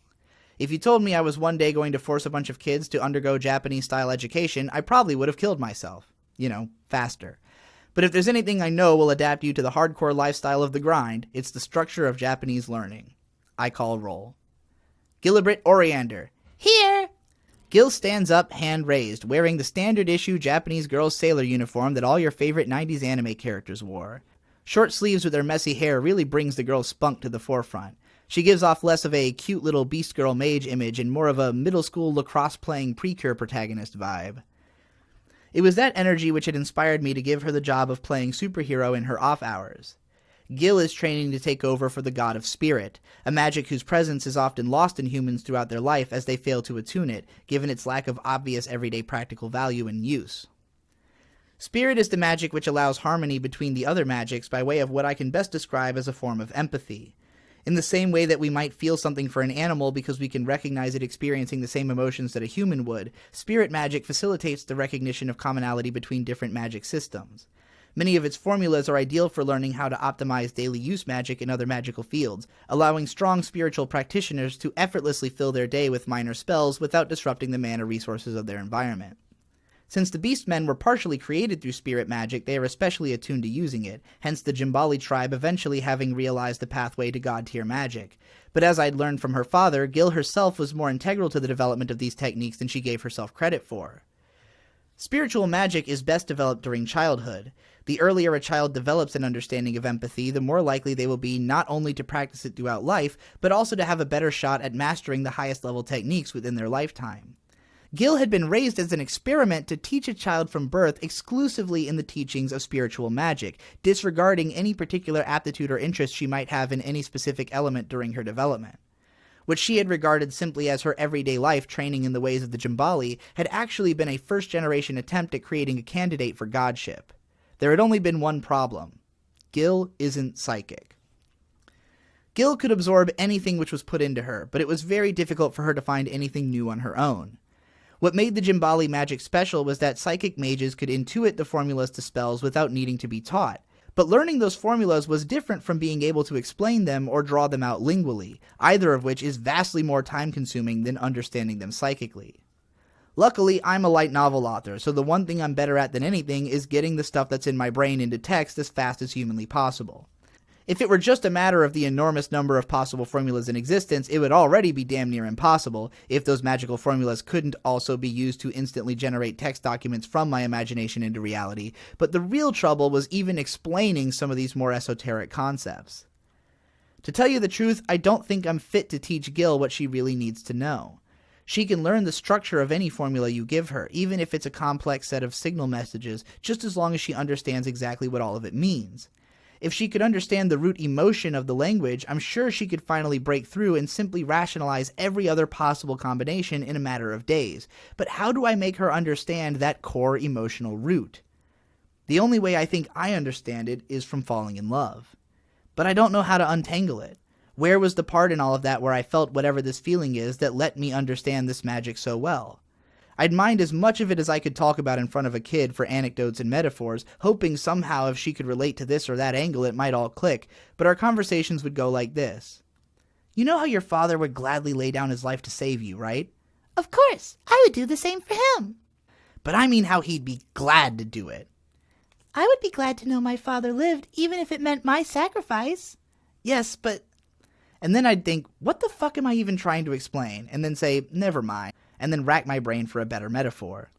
If you told me I was one day going to force a bunch of kids to undergo Japanese-style education, I probably would have killed myself. Faster. But if there's anything I know will adapt you to the hardcore lifestyle of the grind, it's the structure of Japanese learning. I call roll. Gilibrit Oriander. Here! Gil stands up, hand raised, wearing the standard-issue Japanese girl's sailor uniform that all your favorite 90s anime characters wore. Short sleeves with her messy hair really brings the girl's spunk to the forefront. She gives off less of a cute little beast girl mage image and more of a middle-school lacrosse-playing precure protagonist vibe. It was that energy which had inspired me to give her the job of playing superhero in her off hours. Gil is training to take over for the god of spirit, a magic whose presence is often lost in humans throughout their life as they fail to attune it, given its lack of obvious everyday practical value and use. Spirit is the magic which allows harmony between the other magics by way of what I can best describe as a form of empathy. In the same way that we might feel something for an animal because we can recognize it experiencing the same emotions that a human would, spirit magic facilitates the recognition of commonality between different magic systems. Many of its formulas are ideal for learning how to optimize daily use magic in other magical fields, allowing strong spiritual practitioners to effortlessly fill their day with minor spells without disrupting the mana resources of their environment. Since the Beastmen were partially created through spirit magic, they are especially attuned to using it, hence the Jimbali tribe eventually having realized the pathway to god-tier magic. But as I'd learned from her father, Gil herself was more integral to the development of these techniques than she gave herself credit for. Spiritual magic is best developed during childhood. The earlier a child develops an understanding of empathy, the more likely they will be not only to practice it throughout life, but also to have a better shot at mastering the highest level techniques within their lifetime. Gil had been raised as an experiment to teach a child from birth exclusively in the teachings of spiritual magic, disregarding any particular aptitude or interest she might have in any specific element during her development. What she had regarded simply as her everyday life training in the ways of the Jimbali had actually been a first-generation attempt at creating a candidate for godship. There had only been one problem. Gil isn't psychic. Gil could absorb anything which was put into her, but it was very difficult for her to find anything new on her own. What made the Jimbali magic special was that psychic mages could intuit the formulas to spells without needing to be taught. But learning those formulas was different from being able to explain them or draw them out lingually, either of which is vastly more time-consuming than understanding them psychically. Luckily, I'm a light novel author, so the one thing I'm better at than anything is getting the stuff that's in my brain into text as fast as humanly possible. If it were just a matter of the enormous number of possible formulas in existence, it would already be damn near impossible if those magical formulas couldn't also be used to instantly generate text documents from my imagination into reality, but the real trouble was even explaining some of these more esoteric concepts. To tell you the truth, I don't think I'm fit to teach Gil what she really needs to know. She can learn the structure of any formula you give her, even if it's a complex set of signal messages, just as long as she understands exactly what all of it means. If she could understand the root emotion of the language, I'm sure she could finally break through and simply rationalize every other possible combination in a matter of days. But how do I make her understand that core emotional root? The only way I think I understand it is from falling in love. But I don't know how to untangle it. Where was the part in all of that where I felt whatever this feeling is that let me understand this magic so well? I'd mind as much of it as I could talk about in front of a kid for anecdotes and metaphors, hoping somehow if she could relate to this or that angle it might all click, but our conversations would go like this. You know how your father would gladly lay down his life to save you, right? Of course, I would do the same for him. But I mean how he'd be glad to do it. I would be glad to know my father lived, even if it meant my sacrifice. Yes, but... And then I'd think, what the fuck am I even trying to explain? And then say, never mind. And then rack my brain for a better metaphor.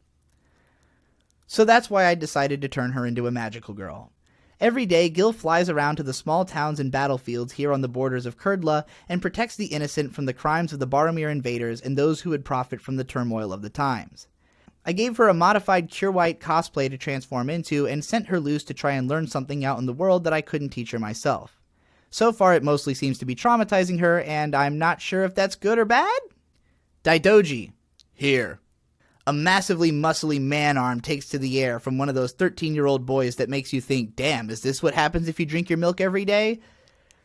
So that's why I decided to turn her into a magical girl. Every day, Gil flies around to the small towns and battlefields here on the borders of Kurdla and protects the innocent from the crimes of the Boromir invaders and those who would profit from the turmoil of the times. I gave her a modified Cure White cosplay to transform into and sent her loose to try and learn something out in the world that I couldn't teach her myself. So far, it mostly seems to be traumatizing her, and I'm not sure if that's good or bad. Daidoji. Here. A massively muscly man-arm takes to the air from one of those 13-year-old boys that makes you think, damn, is this what happens if you drink your milk every day?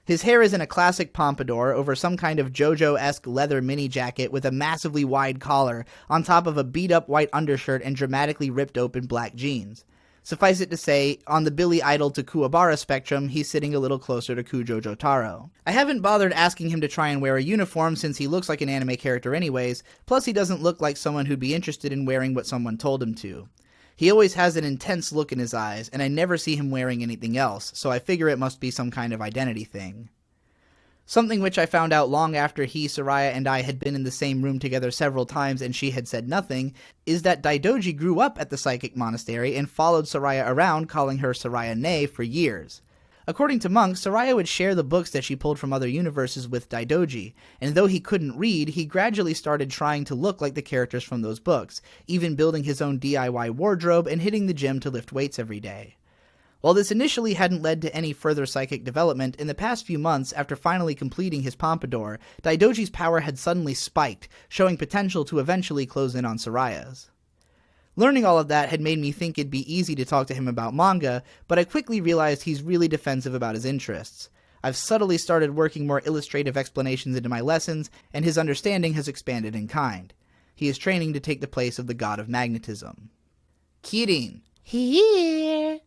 His hair is in a classic pompadour over some kind of JoJo-esque leather mini-jacket with a massively wide collar on top of a beat-up white undershirt and dramatically ripped open black jeans. Suffice it to say, on the Billy Idol to Kuwabara spectrum, he's sitting a little closer to Kujo Jotaro. I haven't bothered asking him to try and wear a uniform since he looks like an anime character anyways, plus he doesn't look like someone who'd be interested in wearing what someone told him to. He always has an intense look in his eyes, and I never see him wearing anything else, so I figure it must be some kind of identity thing. Something which I found out long after he, Soraya, and I had been in the same room together several times and she had said nothing, is that Daidoji grew up at the psychic monastery and followed Soraya around, calling her Soraya Ne for years. According to monks, Soraya would share the books that she pulled from other universes with Daidoji, and though he couldn't read, he gradually started trying to look like the characters from those books, even building his own DIY wardrobe and hitting the gym to lift weights every day. While this initially hadn't led to any further psychic development, in the past few months, after finally completing his pompadour, Daidoji's power had suddenly spiked, showing potential to eventually close in on Soraya's. Learning all of that had made me think it'd be easy to talk to him about manga, but I quickly realized he's really defensive about his interests. I've subtly started working more illustrative explanations into my lessons, and his understanding has expanded in kind. He is training to take the place of the god of magnetism. Kirin. Here.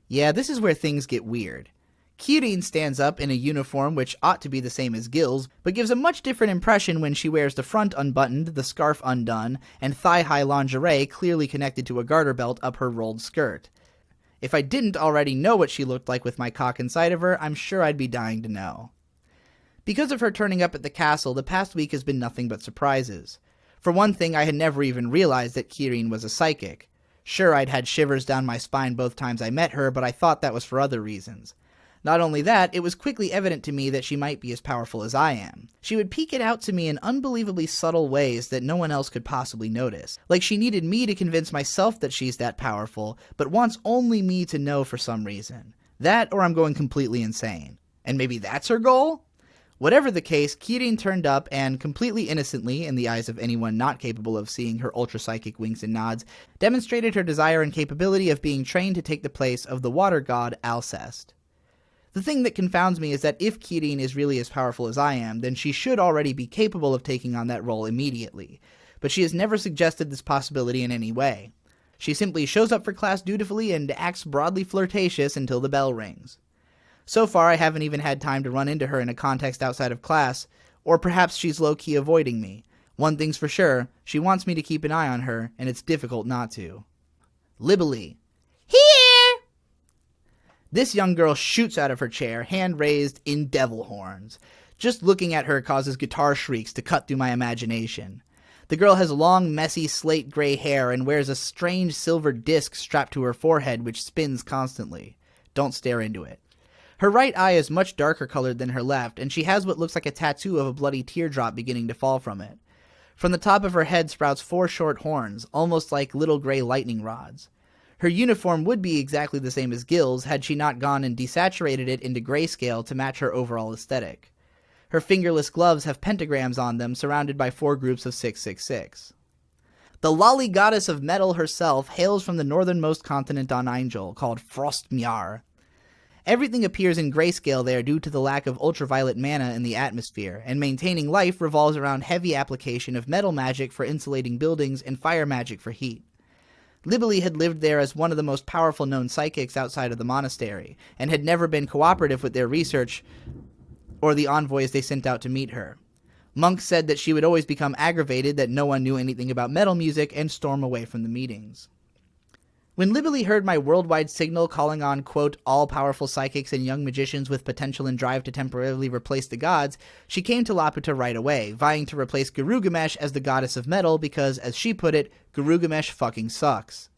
Yeah, this is where things get weird. Kirin stands up in a uniform which ought to be the same as Gil's, but gives a much different impression when she wears the front unbuttoned, the scarf undone, and thigh-high lingerie clearly connected to a garter belt up her rolled skirt. If I didn't already know what she looked like with my cock inside of her, I'm sure I'd be dying to know. Because of her turning up at the castle, the past week has been nothing but surprises. For one thing, I had never even realized that Kirin was a psychic. Sure, I'd had shivers down my spine both times I met her, but I thought that was for other reasons. Not only that, it was quickly evident to me that she might be as powerful as I am. She would peek it out to me in unbelievably subtle ways that no one else could possibly notice. Like she needed me to convince myself that she's that powerful, but wants only me to know for some reason. That or I'm going completely insane. And maybe that's her goal? Whatever the case, Kirin turned up and, completely innocently, in the eyes of anyone not capable of seeing her ultra-psychic winks and nods, demonstrated her desire and capability of being trained to take the place of the water god Alcest. The thing that confounds me is that if Kirin is really as powerful as I am, then she should already be capable of taking on that role immediately. But she has never suggested this possibility in any way. She simply shows up for class dutifully and acts broadly flirtatious until the bell rings. So far, I haven't even had time to run into her in a context outside of class, or perhaps she's low-key avoiding me. One thing's for sure, she wants me to keep an eye on her, and it's difficult not to. Libely. Here! This young girl shoots out of her chair, hand raised in devil horns. Just looking at her causes guitar shrieks to cut through my imagination. The girl has long, messy, slate gray hair and wears a strange silver disc strapped to her forehead which spins constantly. Don't stare into it. Her right eye is much darker colored than her left, and she has what looks like a tattoo of a bloody teardrop beginning to fall from it. From the top of her head sprouts 4 short horns, almost like little gray lightning rods. Her uniform would be exactly the same as Gil's had she not gone and desaturated it into grayscale to match her overall aesthetic. Her fingerless gloves have pentagrams on them surrounded by 4 groups of 666. The lolly goddess of metal herself hails from the northernmost continent on Angel, called Frostmjar. Everything appears in grayscale there due to the lack of ultraviolet mana in the atmosphere, and maintaining life revolves around heavy application of metal magic for insulating buildings and fire magic for heat. Libely had lived there as one of the most powerful known psychics outside of the monastery, and had never been cooperative with their research or the envoys they sent out to meet her. Monks said that she would always become aggravated that no one knew anything about metal music and storm away from the meetings. When Libely heard my worldwide signal calling on, quote, all-powerful psychics and young magicians with potential and drive to temporarily replace the gods, she came to Laputa right away, vying to replace Gurugamesh as the goddess of metal because, as she put it, Gurugamesh fucking sucks.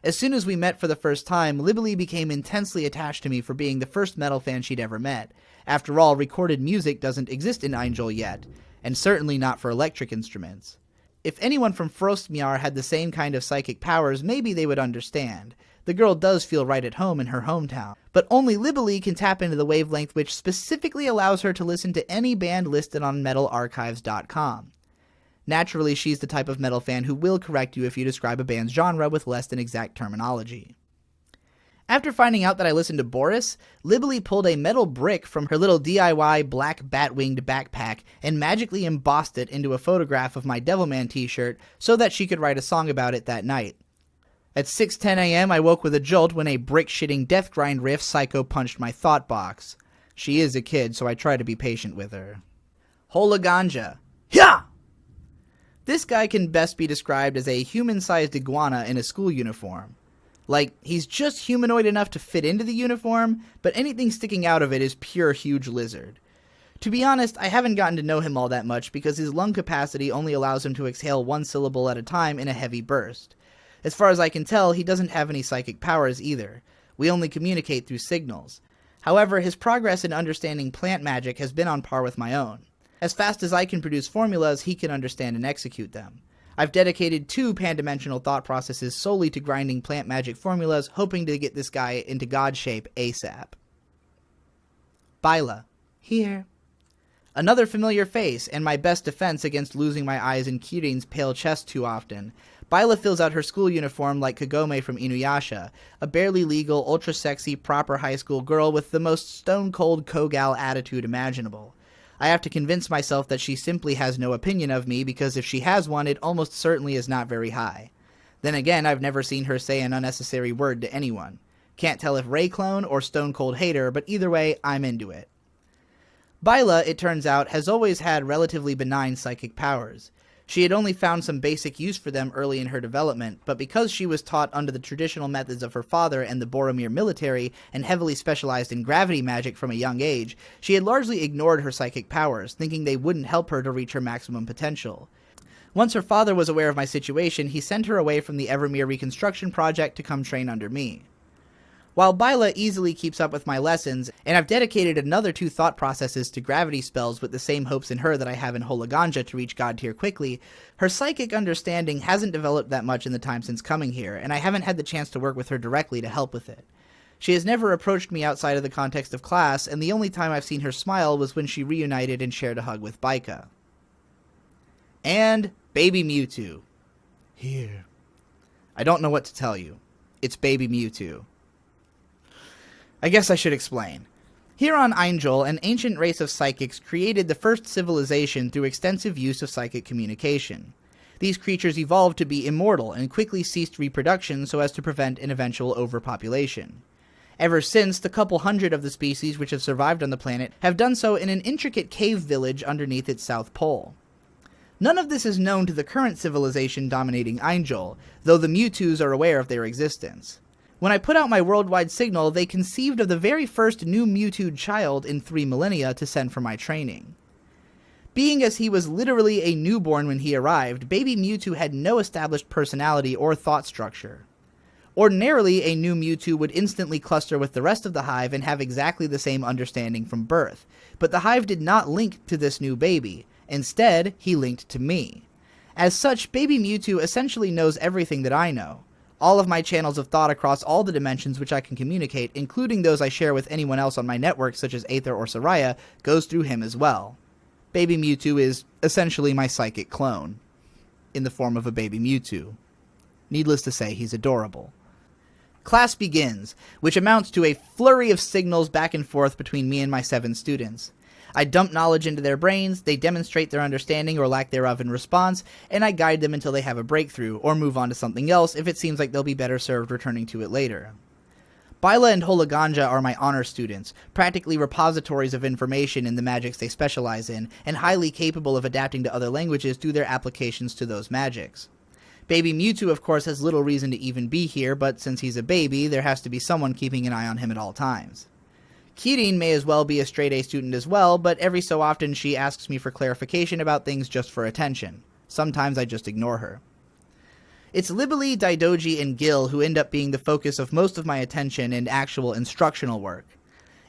As soon as we met for the first time, Libely became intensely attached to me for being the first metal fan she'd ever met. After all, recorded music doesn't exist in Angel yet, and certainly not for electric instruments. If anyone from Frostmjar had the same kind of psychic powers, maybe they would understand. The girl does feel right at home in her hometown. But only Libely can tap into the wavelength which specifically allows her to listen to any band listed on metalarchives.com. Naturally, she's the type of metal fan who will correct you if you describe a band's genre with less than exact terminology. After finding out that I listened to Boris, Libely pulled a metal brick from her little DIY black bat-winged backpack and magically embossed it into a photograph of my Devilman t-shirt so that she could write a song about it that night. At 6:10 a.m. I woke with a jolt when a brick-shitting death grind riff psycho punched my thought box. She is a kid, so I try to be patient with her. Hola Ganja. Yeah! This guy can best be described as a human-sized iguana in a school uniform. Like, he's just humanoid enough to fit into the uniform, but anything sticking out of it is pure huge lizard. To be honest, I haven't gotten to know him all that much because his lung capacity only allows him to exhale 1 syllable at a time in a heavy burst. As far as I can tell, he doesn't have any psychic powers either. We only communicate through signals. However, his progress in understanding plant magic has been on par with my own. As fast as I can produce formulas, he can understand and execute them. I've dedicated 2 pan-dimensional thought processes solely to grinding plant magic formulas, hoping to get this guy into god shape ASAP. Byla. Here. Another familiar face, and my best defense against losing my eyes in Kirin's pale chest too often. Byla fills out her school uniform like Kagome from Inuyasha, a barely legal, ultra-sexy, proper high school girl with the most stone-cold Kogal attitude imaginable. I have to convince myself that she simply has no opinion of me because if she has one, it almost certainly is not very high. Then again, I've never seen her say an unnecessary word to anyone. Can't tell if Ray clone or stone cold hater, but either way, I'm into it. Byla, it turns out, has always had relatively benign psychic powers. She had only found some basic use for them early in her development, but because she was taught under the traditional methods of her father and the Boromir military, and heavily specialized in gravity magic from a young age, she had largely ignored her psychic powers, thinking they wouldn't help her to reach her maximum potential. Once her father was aware of my situation, he sent her away from the Evermere reconstruction project to come train under me. While Byla easily keeps up with my lessons, and I've dedicated another 2 thought processes to gravity spells with the same hopes in her that I have in Hola Ganja to reach God tier quickly, her psychic understanding hasn't developed that much in the time since coming here, and I haven't had the chance to work with her directly to help with it. She has never approached me outside of the context of class, and the only time I've seen her smile was when she reunited and shared a hug with Baika. And Baby Mewtwo. Here. I don't know what to tell you. It's Baby Mewtwo. I guess I should explain. Here on Angel, an ancient race of psychics created the first civilization through extensive use of psychic communication. These creatures evolved to be immortal and quickly ceased reproduction so as to prevent an eventual overpopulation. Ever since, the couple hundred of the species which have survived on the planet have done so in an intricate cave village underneath its south pole. None of this is known to the current civilization dominating Angel, though the Mewtwo's are aware of their existence. When I put out my worldwide signal, they conceived of the very first new Mewtwo child in 3 millennia to send for my training. Being as he was literally a newborn when he arrived, baby Mewtwo had no established personality or thought structure. Ordinarily, a new Mewtwo would instantly cluster with the rest of the hive and have exactly the same understanding from birth, but the hive did not link to this new baby. Instead, he linked to me. As such, baby Mewtwo essentially knows everything that I know. All of my channels of thought across all the dimensions which I can communicate, including those I share with anyone else on my network such as Aether or Soraya, goes through him as well. Baby Mewtwo is essentially my psychic clone, in the form of a baby Mewtwo. Needless to say, he's adorable. Class begins, which amounts to a flurry of signals back and forth between me and my 7 students. I dump knowledge into their brains, they demonstrate their understanding or lack thereof in response, and I guide them until they have a breakthrough, or move on to something else if it seems like they'll be better served returning to it later. Bila and Hologanja are my honor students, practically repositories of information in the magics they specialize in, and highly capable of adapting to other languages through their applications to those magics. Baby Mewtwo, of course, has little reason to even be here, but since he's a baby, there has to be someone keeping an eye on him at all times. Kirin may as well be a straight-A student as well, but every so often she asks me for clarification about things just for attention. Sometimes I just ignore her. It's Libeli, Daidoji, and Gil who end up being the focus of most of my attention and actual instructional work.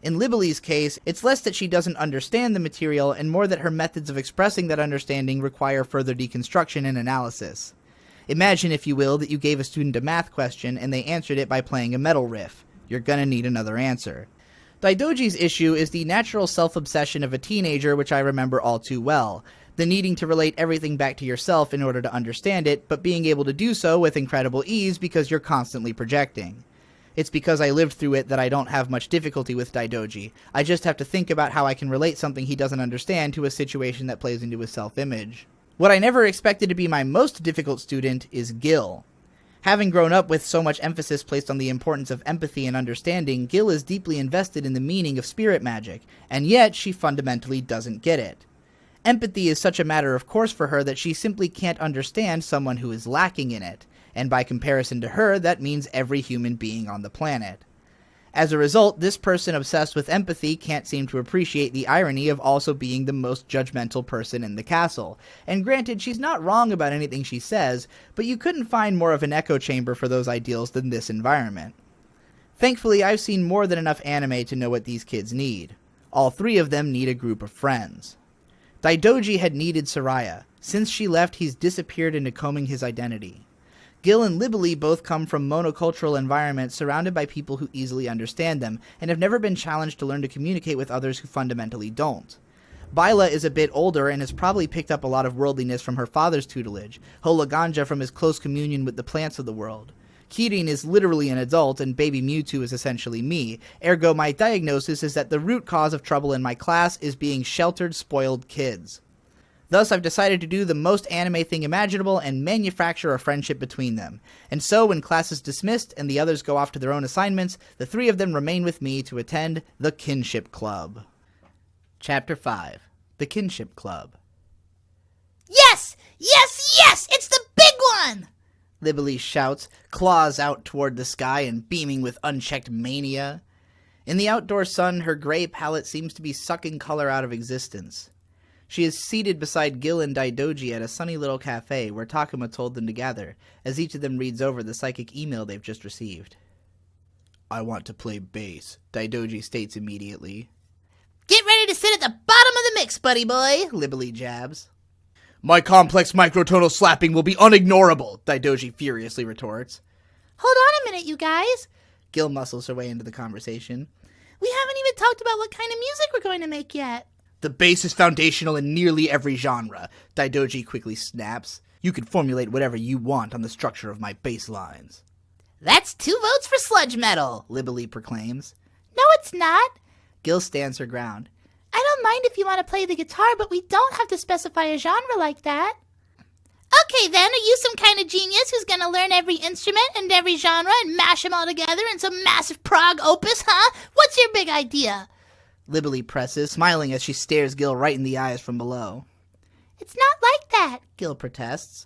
In Libeli's case, it's less that she doesn't understand the material and more that her methods of expressing that understanding require further deconstruction and analysis. Imagine, if you will, that you gave a student a math question and they answered it by playing a metal riff. You're gonna need another answer. Daidoji's issue is the natural self-obsession of a teenager, which I remember all too well. The needing to relate everything back to yourself in order to understand it, but being able to do so with incredible ease because you're constantly projecting. It's because I lived through it that I don't have much difficulty with Daidoji. I just have to think about how I can relate something he doesn't understand to a situation that plays into his self-image. What I never expected to be my most difficult student is Gil. Having grown up with so much emphasis placed on the importance of empathy and understanding, Gil is deeply invested in the meaning of spirit magic, and yet she fundamentally doesn't get it. Empathy is such a matter of course for her that she simply can't understand someone who is lacking in it, and by comparison to her, that means every human being on the planet. As a result, this person obsessed with empathy can't seem to appreciate the irony of also being the most judgmental person in the castle. And granted, she's not wrong about anything she says, but you couldn't find more of an echo chamber for those ideals than this environment. Thankfully, I've seen more than enough anime to know what these kids need. All 3 of them need a group of friends. Daidoji had needed Soraya. Since she left, he's disappeared into combing his identity. Gil and Libeli both come from monocultural environments surrounded by people who easily understand them, and have never been challenged to learn to communicate with others who fundamentally don't. Bila is a bit older and has probably picked up a lot of worldliness from her father's tutelage, Hologanja from his close communion with the plants of the world. Kirin is literally an adult, and baby Mewtwo is essentially me, ergo my diagnosis is that the root cause of trouble in my class is being sheltered, spoiled kids. Thus, I've decided to do the most anime thing imaginable and manufacture a friendship between them. And so, when class is dismissed and the others go off to their own assignments, the 3 of them remain with me to attend the Kinship Club. Chapter 5. The Kinship Club. Yes! Yes! Yes! It's the big one! Libeli shouts, claws out toward the sky and beaming with unchecked mania. In the outdoor sun, her gray palette seems to be sucking color out of existence. She is seated beside Gil and Daidoji at a sunny little cafe where Takuma told them to gather, as each of them reads over the psychic email they've just received. I want to play bass, Daidoji states immediately. Get ready to sit at the bottom of the mix, buddy boy, Libeli jabs. My complex microtonal slapping will be unignorable, Daidoji furiously retorts. Hold on a minute, you guys. Gil muscles her way into the conversation. We haven't even talked about what kind of music we're going to make yet. The bass is foundational in nearly every genre, Daidoji quickly snaps. You can formulate whatever you want on the structure of my bass lines. That's 2 votes for sludge metal, Libeli proclaims. No, it's not. Gil stands her ground. I don't mind if you want to play the guitar, but we don't have to specify a genre like that. Okay then, are you some kind of genius who's gonna learn every instrument and every genre and mash them all together in some massive prog opus, huh? What's your big idea? Libby presses, smiling as she stares Gil right in the eyes from below. It's not like that, Gil protests.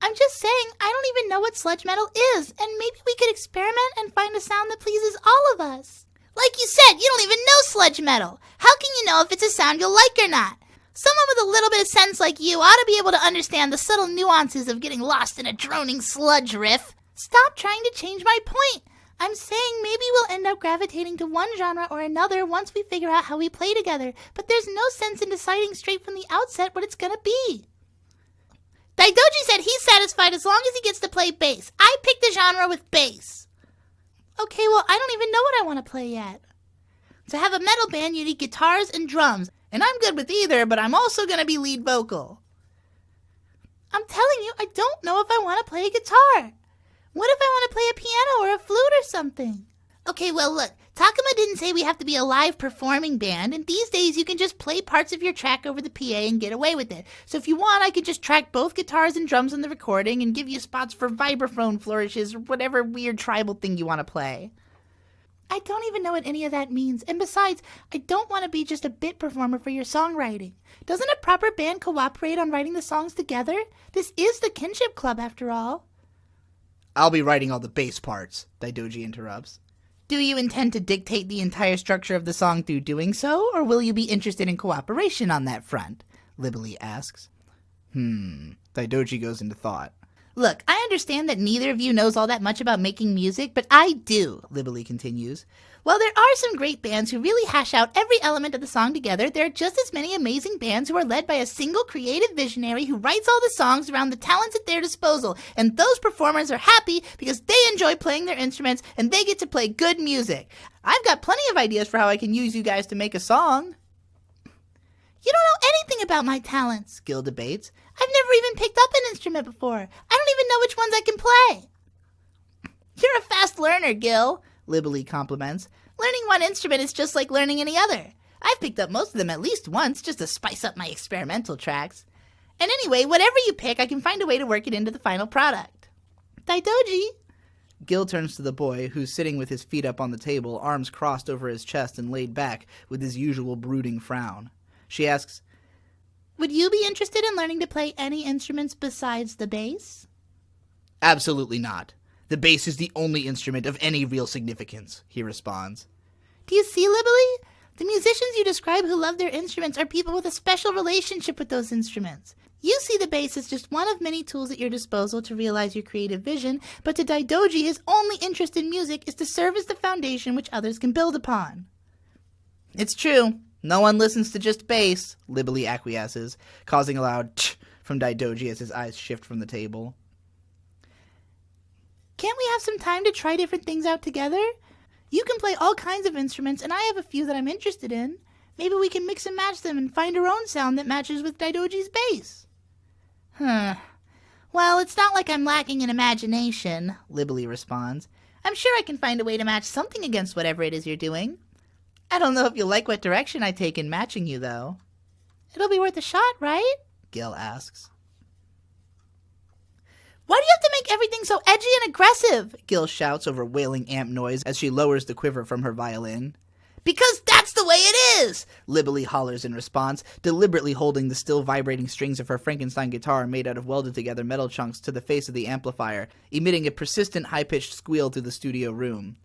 I'm just saying I don't even know what sludge metal is, and maybe we could experiment and find a sound that pleases all of us. Like you said, you don't even know sludge metal. How can you know if it's a sound you'll like or not? Someone with a little bit of sense like you ought to be able to understand the subtle nuances of getting lost in a droning sludge riff. Stop trying to change my point. I'm saying maybe we'll end up gravitating to one genre or another once we figure out how we play together, but there's no sense in deciding straight from the outset what it's gonna be. Daidoji said he's satisfied as long as he gets to play bass. I picked the genre with bass. Okay, well, I don't even know what I want to play yet. To have a metal band, you need guitars and drums. And I'm good with either, but I'm also going to be lead vocal. I'm telling you, I don't know if I want to play a guitar. What if I want to play a piano or a flute or something? Okay, well, look, Takuma didn't say we have to be a live performing band, and these days you can just play parts of your track over the PA and get away with it. So if you want, I could just track both guitars and drums in the recording and give you spots for vibraphone flourishes or whatever weird tribal thing you want to play. I don't even know what any of that means, and besides, I don't want to be just a bit performer for your songwriting. Doesn't a proper band cooperate on writing the songs together? This is the Kinship Club, after all. I'll be writing all the bass parts, Daidoji interrupts. Do you intend to dictate the entire structure of the song through doing so, or will you be interested in cooperation on that front? Libby asks. Daidoji goes into thought. Look, I understand that neither of you knows all that much about making music, but I do, Libby continues. While there are some great bands who really hash out every element of the song together, there are just as many amazing bands who are led by a single creative visionary who writes all the songs around the talents at their disposal, and those performers are happy because they enjoy playing their instruments and they get to play good music. I've got plenty of ideas for how I can use you guys to make a song. You don't know anything about my talents, Gil debates. I've never even picked up an instrument before. I don't even know which ones I can play. You're a fast learner, Gil, Libby compliments. Learning one instrument is just like learning any other. I've picked up most of them at least once just to spice up my experimental tracks. And anyway, whatever you pick, I can find a way to work it into the final product. Daidoji? Gil turns to the boy, who's sitting with his feet up on the table, arms crossed over his chest and laid back with his usual brooding frown. She asks, Would you be interested in learning to play any instruments besides the bass? Absolutely not. The bass is the only instrument of any real significance, he responds. Do you see, Libby? The musicians you describe who love their instruments are people with a special relationship with those instruments. You see the bass as just one of many tools at your disposal to realize your creative vision, but to Daidoji, his only interest in music is to serve as the foundation which others can build upon. It's true. No one listens to just bass, Libby acquiesces, causing a loud tch from Daidoji as his eyes shift from the table. Can't we have some time to try different things out together? You can play all kinds of instruments, and I have a few that I'm interested in. Maybe we can mix and match them and find our own sound that matches with Daidoji's bass. Well, it's not like I'm lacking in imagination, Libby responds. I'm sure I can find a way to match something against whatever it is you're doing. I don't know if you'll like what direction I take in matching you, though. It'll be worth a shot, right? Gil asks. Why do you have to make everything so edgy and aggressive? Gil shouts over wailing amp noise as she lowers the quiver from her violin. Because that's the way it is! Libby hollers in response, deliberately holding the still vibrating strings of her Frankenstein guitar made out of welded-together metal chunks to the face of the amplifier, emitting a persistent high-pitched squeal through the studio room.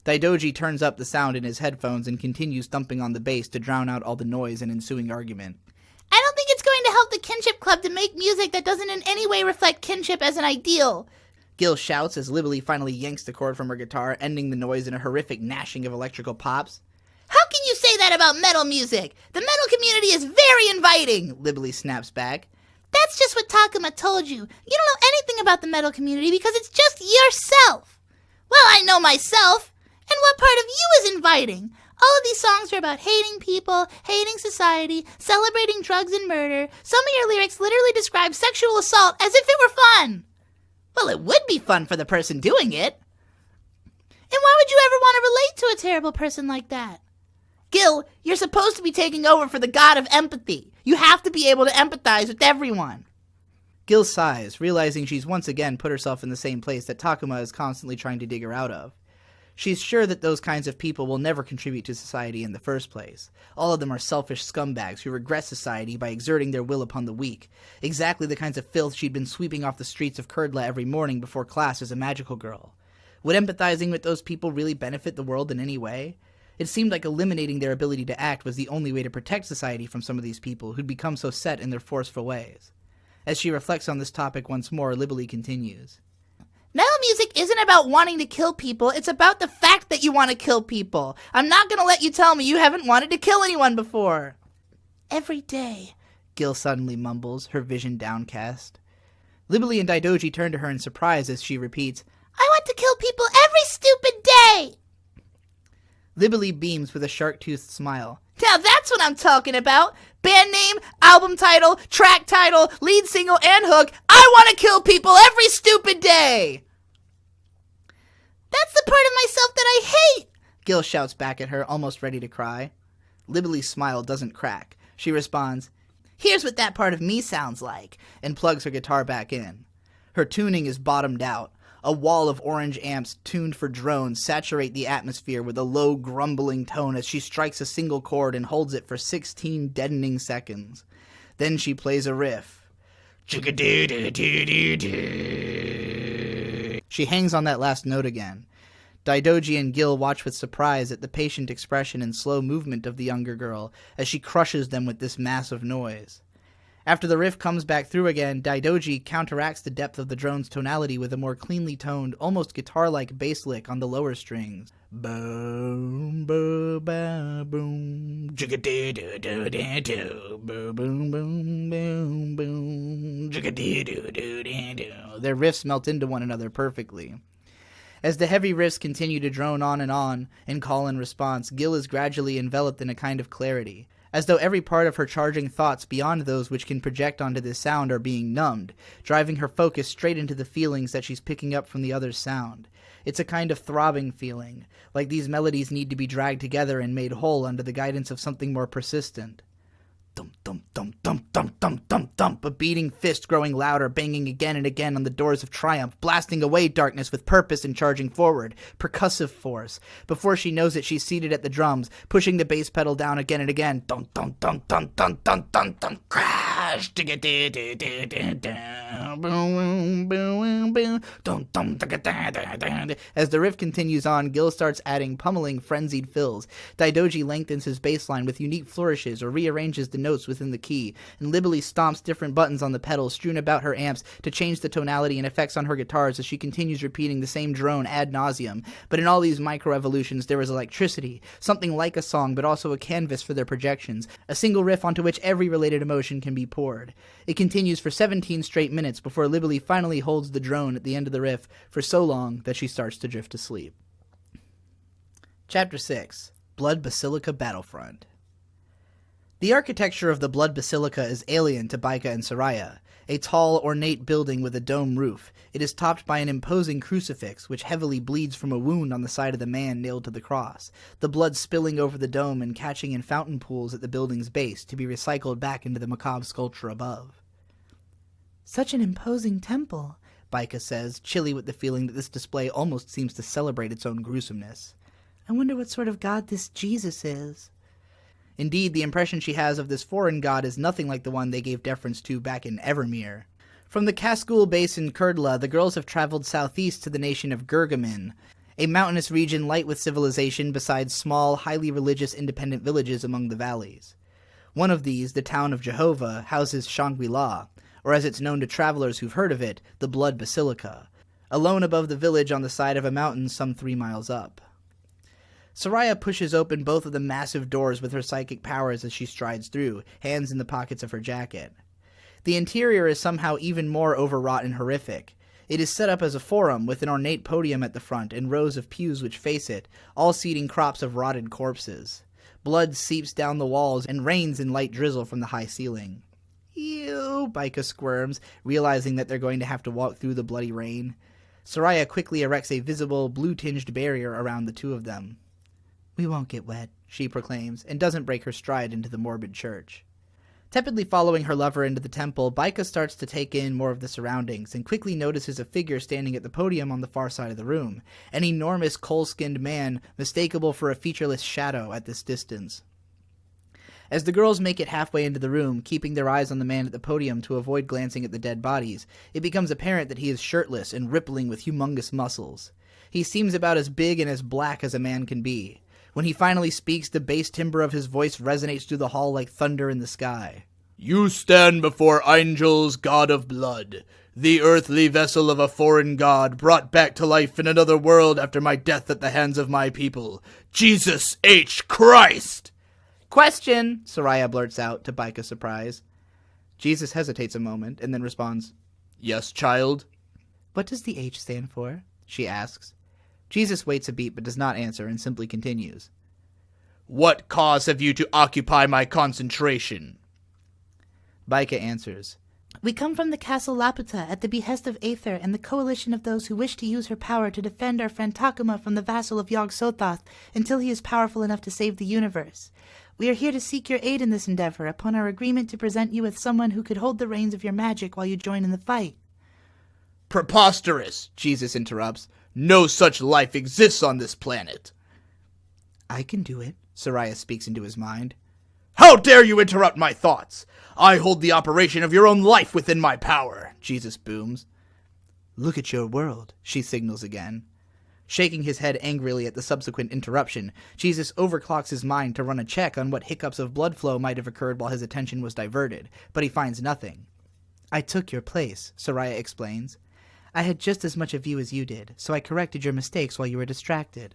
Daidoji turns up the sound in his headphones and continues thumping on the bass to drown out all the noise and ensuing argument. I don't think it's going to help the Kinship Club to make music that doesn't in any way reflect kinship as an ideal. Gil shouts as Libby finally yanks the cord from her guitar, ending the noise in a horrific gnashing of electrical pops. How can you say that about metal music? The metal community is very inviting, Libby snaps back. That's just what Takuma told you. You don't know anything about the metal community because it's just yourself. Well, I know myself. And what part of you is inviting? All of these songs are about hating people, hating society, celebrating drugs and murder. Some of your lyrics literally describe sexual assault as if it were fun. Well, it would be fun for the person doing it. And why would you ever want to relate to a terrible person like that? Gil, you're supposed to be taking over for the god of empathy. You have to be able to empathize with everyone. Gil sighs, realizing she's once again put herself in the same place that Takuma is constantly trying to dig her out of. She's sure that those kinds of people will never contribute to society in the first place. All of them are selfish scumbags who regress society by exerting their will upon the weak. Exactly the kinds of filth she'd been sweeping off the streets of Kurdla every morning before class as a magical girl. Would empathizing with those people really benefit the world in any way? It seemed like eliminating their ability to act was the only way to protect society from some of these people who'd become so set in their forceful ways. As she reflects on this topic once more, Libely continues. Metal music isn't about wanting to kill people, it's about the fact that you want to kill people. I'm not gonna let you tell me you haven't wanted to kill anyone before. Every day, Gil suddenly mumbles, her vision downcast. Libely and Daidoji turn to her in surprise as she repeats, I want to kill people every stupid day! Libely beams with a shark-toothed smile. Now that's what I'm talking about! Band name, album title, track title, lead single, and hook. I want to kill people every stupid day! That's the part of myself that I hate! Gil shouts back at her, almost ready to cry. Libely's smile doesn't crack. She responds, Here's what that part of me sounds like, and plugs her guitar back in. Her tuning is bottomed out. A wall of orange amps tuned for drones saturate the atmosphere with a low, grumbling tone as she strikes a single chord and holds it for 16 deadening seconds. Then she plays a riff. She hangs on that last note again. Daidoji and Gil watch with surprise at the patient expression and slow movement of the younger girl as she crushes them with this massive noise. After the riff comes back through again, Daidoji counteracts the depth of the drone's tonality with a more cleanly toned, almost guitar-like bass lick on the lower strings. Boom, boom, boom, boom, boom, boom, boom, Their riffs melt into one another perfectly. As the heavy riffs continue to drone on and call and response, Gil is gradually enveloped in a kind of clarity, as though every part of her charging thoughts beyond those which can project onto this sound are being numbed, driving her focus straight into the feelings that she's picking up from the other's sound. It's a kind of throbbing feeling, like these melodies need to be dragged together and made whole under the guidance of something more persistent. Thump, thump, thump, thump, thump, thump, thump, thump, a beating fist growing louder, banging again and again on the doors of triumph, blasting away darkness with purpose and charging forward. Percussive force. Before she knows it, she's seated at the drums, pushing the bass pedal down again and again. Dum, dum, dum, dum, dum, dum, dum, dum, crash! Boom, boom, boom, boom, dum, dum, As the riff continues on, Gil starts adding pummeling, frenzied fills. Daidoji lengthens his bass line with unique flourishes or rearranges the notes within the key, and Libely stomps different buttons on the pedals strewn about her amps to change the tonality and effects on her guitars as she continues repeating the same drone ad nauseum. But in all these micro-evolutions there is electricity, something like a song but also a canvas for their projections, a single riff onto which every related emotion can be poured. It continues for 17 straight minutes before Libely finally holds the drone at the end of the riff for so long that she starts to drift to sleep. Chapter 6. Blood Basilica Battlefront. The architecture of the Blood Basilica is alien to Baika and Soraya. A tall, ornate building with a dome roof, it is topped by an imposing crucifix which heavily bleeds from a wound on the side of the man nailed to the cross, the blood spilling over the dome and catching in fountain pools at the building's base to be recycled back into the macabre sculpture above. Such an imposing temple, Baika says, chilly with the feeling that this display almost seems to celebrate its own gruesomeness. I wonder what sort of god this Jesus is. Indeed, the impression she has of this foreign god is nothing like the one they gave deference to back in Evermere. From the Kaskul base in Kurdla, the girls have traveled southeast to the nation of Gurgamin, a mountainous region light with civilization besides small, highly religious independent villages among the valleys. One of these, the town of Jehovah, houses Shangri-La, or as it's known to travelers who've heard of it, the Blood Basilica, alone above the village on the side of a mountain some 3 miles up. Soraya pushes open both of the massive doors with her psychic powers as she strides through, hands in the pockets of her jacket. The interior is somehow even more overwrought and horrific. It is set up as a forum with an ornate podium at the front and rows of pews which face it, all seating crops of rotted corpses. Blood seeps down the walls and rains in light drizzle from the high ceiling. Ew, Baika squirms, realizing that they're going to have to walk through the bloody rain. Soraya quickly erects a visible, blue-tinged barrier around the two of them. "We won't get wet," she proclaims, and doesn't break her stride into the morbid church. Tepidly following her lover into the temple, Baika starts to take in more of the surroundings and quickly notices a figure standing at the podium on the far side of the room, an enormous coal-skinned man mistakable for a featureless shadow at this distance. As the girls make it halfway into the room, keeping their eyes on the man at the podium to avoid glancing at the dead bodies, it becomes apparent that he is shirtless and rippling with humongous muscles. He seems about as big and as black as a man can be. When he finally speaks, the bass timbre of his voice resonates through the hall like thunder in the sky. "You stand before Angel's god of blood, the earthly vessel of a foreign god brought back to life in another world after my death at the hands of my people. Jesus H. Christ!" "Question!" Soraya blurts out, to Baika's surprise. Jesus hesitates a moment and then responds, "Yes, child?" "What does the H stand for?" she asks. Jesus waits a beat but does not answer and simply continues. "What cause have you to occupy my concentration?" Baika answers, "We come from the castle Laputa at the behest of Aether and the coalition of those who wish to use her power to defend our friend Takuma from the vassal of Yog-Sothoth until he is powerful enough to save the universe. We are here to seek your aid in this endeavor upon our agreement to present you with someone who could hold the reins of your magic while you join in the fight." "Preposterous!" Jesus interrupts. "No such life exists on this planet." "I can do it," Soraya speaks into his mind. "How dare you interrupt my thoughts? I hold the operation of your own life within my power," Jesus booms. "Look at your world," she signals again. Shaking his head angrily at the subsequent interruption, Jesus overclocks his mind to run a check on what hiccups of blood flow might have occurred while his attention was diverted, but he finds nothing. "I took your place," Soraya explains. "I had just as much of you as you did, so I corrected your mistakes while you were distracted."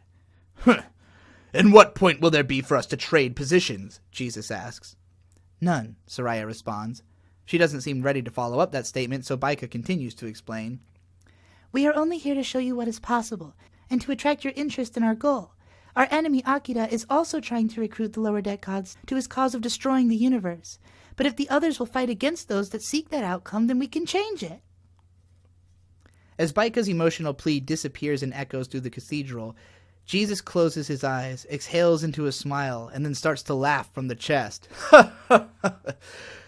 "Huh. And what point will there be for us to trade positions?" Jesus asks. "None," Soraya responds. She doesn't seem ready to follow up that statement, so Baika continues to explain. "We are only here to show you what is possible, and to attract your interest in our goal. Our enemy Akida is also trying to recruit the lower deck gods to his cause of destroying the universe. But if the others will fight against those that seek that outcome, then we can change it." As Baika's emotional plea disappears and echoes through the cathedral, Jesus closes his eyes, exhales into a smile, and then starts to laugh from the chest.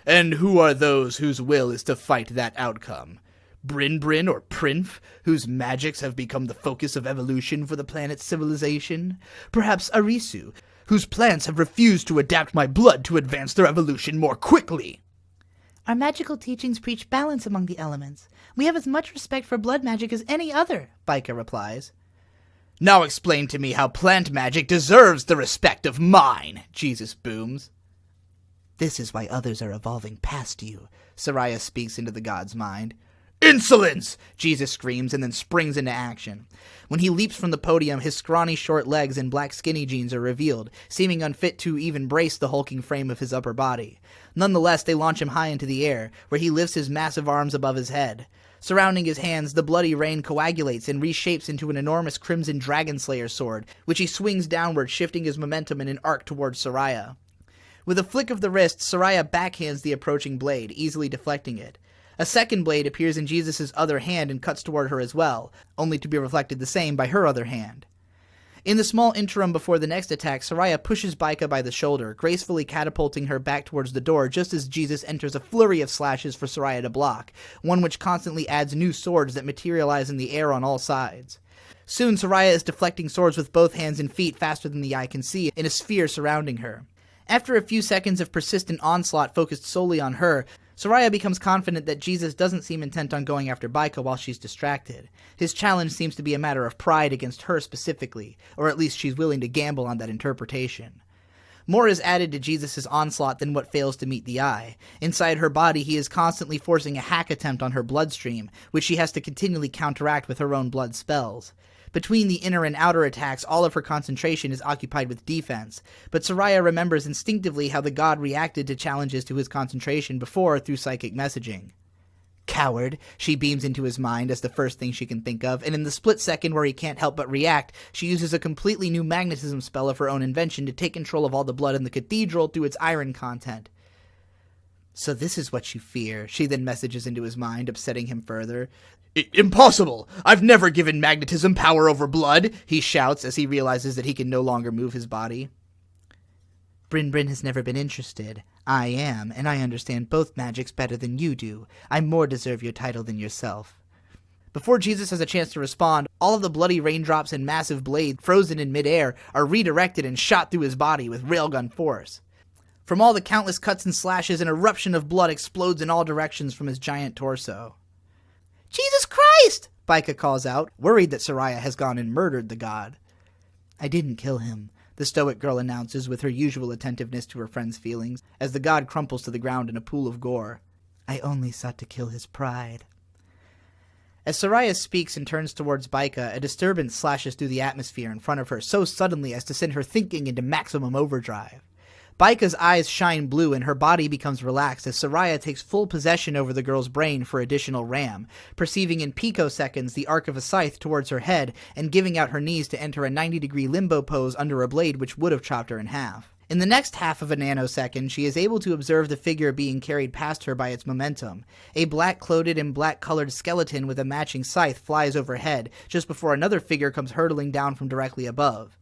"And who are those whose will is to fight that outcome? Bryn or Prinf, whose magics have become the focus of evolution for the planet's civilization? Perhaps Arisu, whose plants have refused to adapt my blood to advance their evolution more quickly?" "Our magical teachings preach balance among the elements. We have as much respect for blood magic as any other," Baika replies. "Now explain to me how plant magic deserves the respect of mine," Jesus booms. "This is why others are evolving past you," Soraya speaks into the god's mind. "Insolence!" Jesus screams and then springs into action. When he leaps from the podium, his scrawny short legs and black skinny jeans are revealed, seeming unfit to even brace the hulking frame of his upper body. Nonetheless, they launch him high into the air, where he lifts his massive arms above his head. Surrounding his hands, the bloody rain coagulates and reshapes into an enormous crimson dragon slayer sword, which he swings downward, shifting his momentum in an arc towards Soraya. With a flick of the wrist, Soraya backhands the approaching blade, easily deflecting it. A second blade appears in Jesus' other hand and cuts toward her as well, only to be reflected the same by her other hand. In the small interim before the next attack, Soraya pushes Baika by the shoulder, gracefully catapulting her back towards the door just as Jesus enters a flurry of slashes for Soraya to block, one which constantly adds new swords that materialize in the air on all sides. Soon, Soraya is deflecting swords with both hands and feet faster than the eye can see, in a sphere surrounding her. After a few seconds of persistent onslaught focused solely on her, Soraya becomes confident that Jesus doesn't seem intent on going after Baika while she's distracted. His challenge seems to be a matter of pride against her specifically, or at least she's willing to gamble on that interpretation. More is added to Jesus' onslaught than what fails to meet the eye. Inside her body, he is constantly forcing a hack attempt on her bloodstream, which she has to continually counteract with her own blood spells. Between the inner and outer attacks, all of her concentration is occupied with defense, but Soraya remembers instinctively how the god reacted to challenges to his concentration before through psychic messaging. "Coward," she beams into his mind as the first thing she can think of, and in the split second where he can't help but react, she uses a completely new magnetism spell of her own invention to take control of all the blood in the cathedral through its iron content. So this is what you fear, she then messages into his mind, upsetting him further. Impossible! I've never given magnetism power over blood, he shouts as he realizes that he can no longer move his body. Bryn has never been interested. I am, and I understand both magics better than you do. I more deserve your title than yourself. Before Jesus has a chance to respond, all of the bloody raindrops and massive blades frozen in midair are redirected and shot through his body with railgun force. From all the countless cuts and slashes, an eruption of blood explodes in all directions from his giant torso. Jesus Christ! Baika calls out, worried that Soraya has gone and murdered the god. I didn't kill him, the stoic girl announces with her usual attentiveness to her friend's feelings, as the god crumples to the ground in a pool of gore. I only sought to kill his pride. As Soraya speaks and turns towards Baika, a disturbance slashes through the atmosphere in front of her so suddenly as to send her thinking into maximum overdrive. Baika's eyes shine blue and her body becomes relaxed as Soraya takes full possession over the girl's brain for additional RAM, perceiving in picoseconds the arc of a scythe towards her head and giving out her knees to enter a 90-degree limbo pose under a blade which would have chopped her in half. In the next half of a nanosecond, she is able to observe the figure being carried past her by its momentum. A black-clothed and black-colored skeleton with a matching scythe flies overhead, just before another figure comes hurtling down from directly above.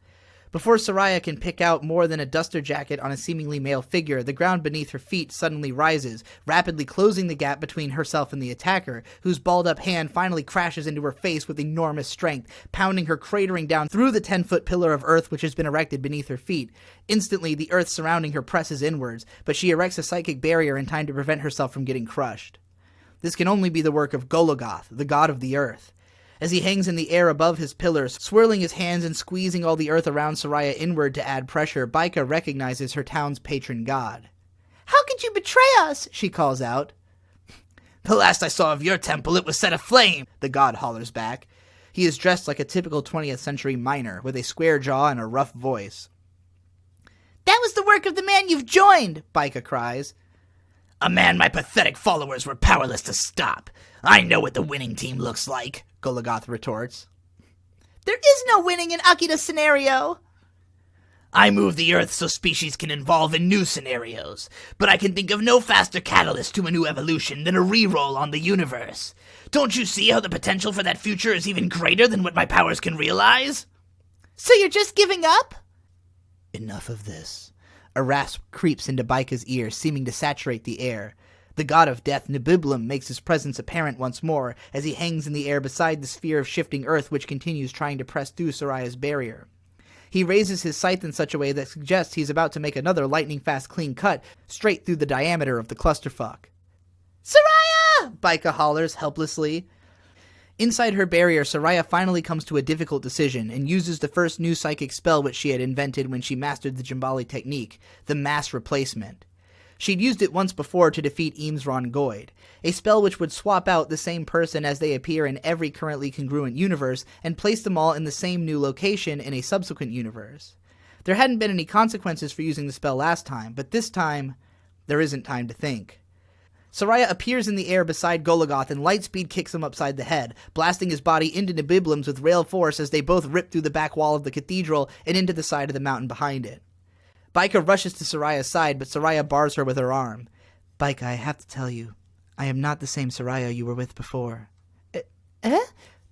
Before Soraya can pick out more than a duster jacket on a seemingly male figure, the ground beneath her feet suddenly rises, rapidly closing the gap between herself and the attacker, whose balled-up hand finally crashes into her face with enormous strength, pounding her cratering down through the 10-foot pillar of earth which has been erected beneath her feet. Instantly, the earth surrounding her presses inwards, but she erects a psychic barrier in time to prevent herself from getting crushed. This can only be the work of Gologoth, the god of the earth. As he hangs in the air above his pillars, swirling his hands and squeezing all the earth around Soraya inward to add pressure, Baika recognizes her town's patron god. How could you betray us? She calls out. The last I saw of your temple, it was set aflame, the god hollers back. He is dressed like a typical 20th century miner, with a square jaw and a rough voice. That was the work of the man you've joined, Baika cries. A man my pathetic followers were powerless to stop. I know what the winning team looks like, Gologoth retorts. There is no winning in Akida's scenario. I move the earth so species can evolve in new scenarios, but I can think of no faster catalyst to a new evolution than a reroll on the universe. Don't you see how the potential for that future is even greater than what my powers can realize? So you're just giving up? Enough of this. A rasp creeps into Baika's ear, seeming to saturate the air. The god of death, Nibiblum, makes his presence apparent once more as he hangs in the air beside the sphere of shifting earth which continues trying to press through Soraya's barrier. He raises his scythe in such a way that suggests he's about to make another lightning-fast clean cut straight through the diameter of the clusterfuck. Soraya! Baika hollers helplessly. Inside her barrier, Soraya finally comes to a difficult decision and uses the first new psychic spell which she had invented when she mastered the Jimbali technique, the mass replacement. She'd used it once before to defeat Eamsron Goyd, a spell which would swap out the same person as they appear in every currently congruent universe and place them all in the same new location in a subsequent universe. There hadn't been any consequences for using the spell last time, but this time, there isn't time to think. Soraya appears in the air beside Gologoth and lightspeed kicks him upside the head, blasting his body into Nibiblums with rail force as they both rip through the back wall of the cathedral and into the side of the mountain behind it. Baika rushes to Soraya's side, but Soraya bars her with her arm. Baika, I have to tell you, I am not the same Soraya you were with before. Eh?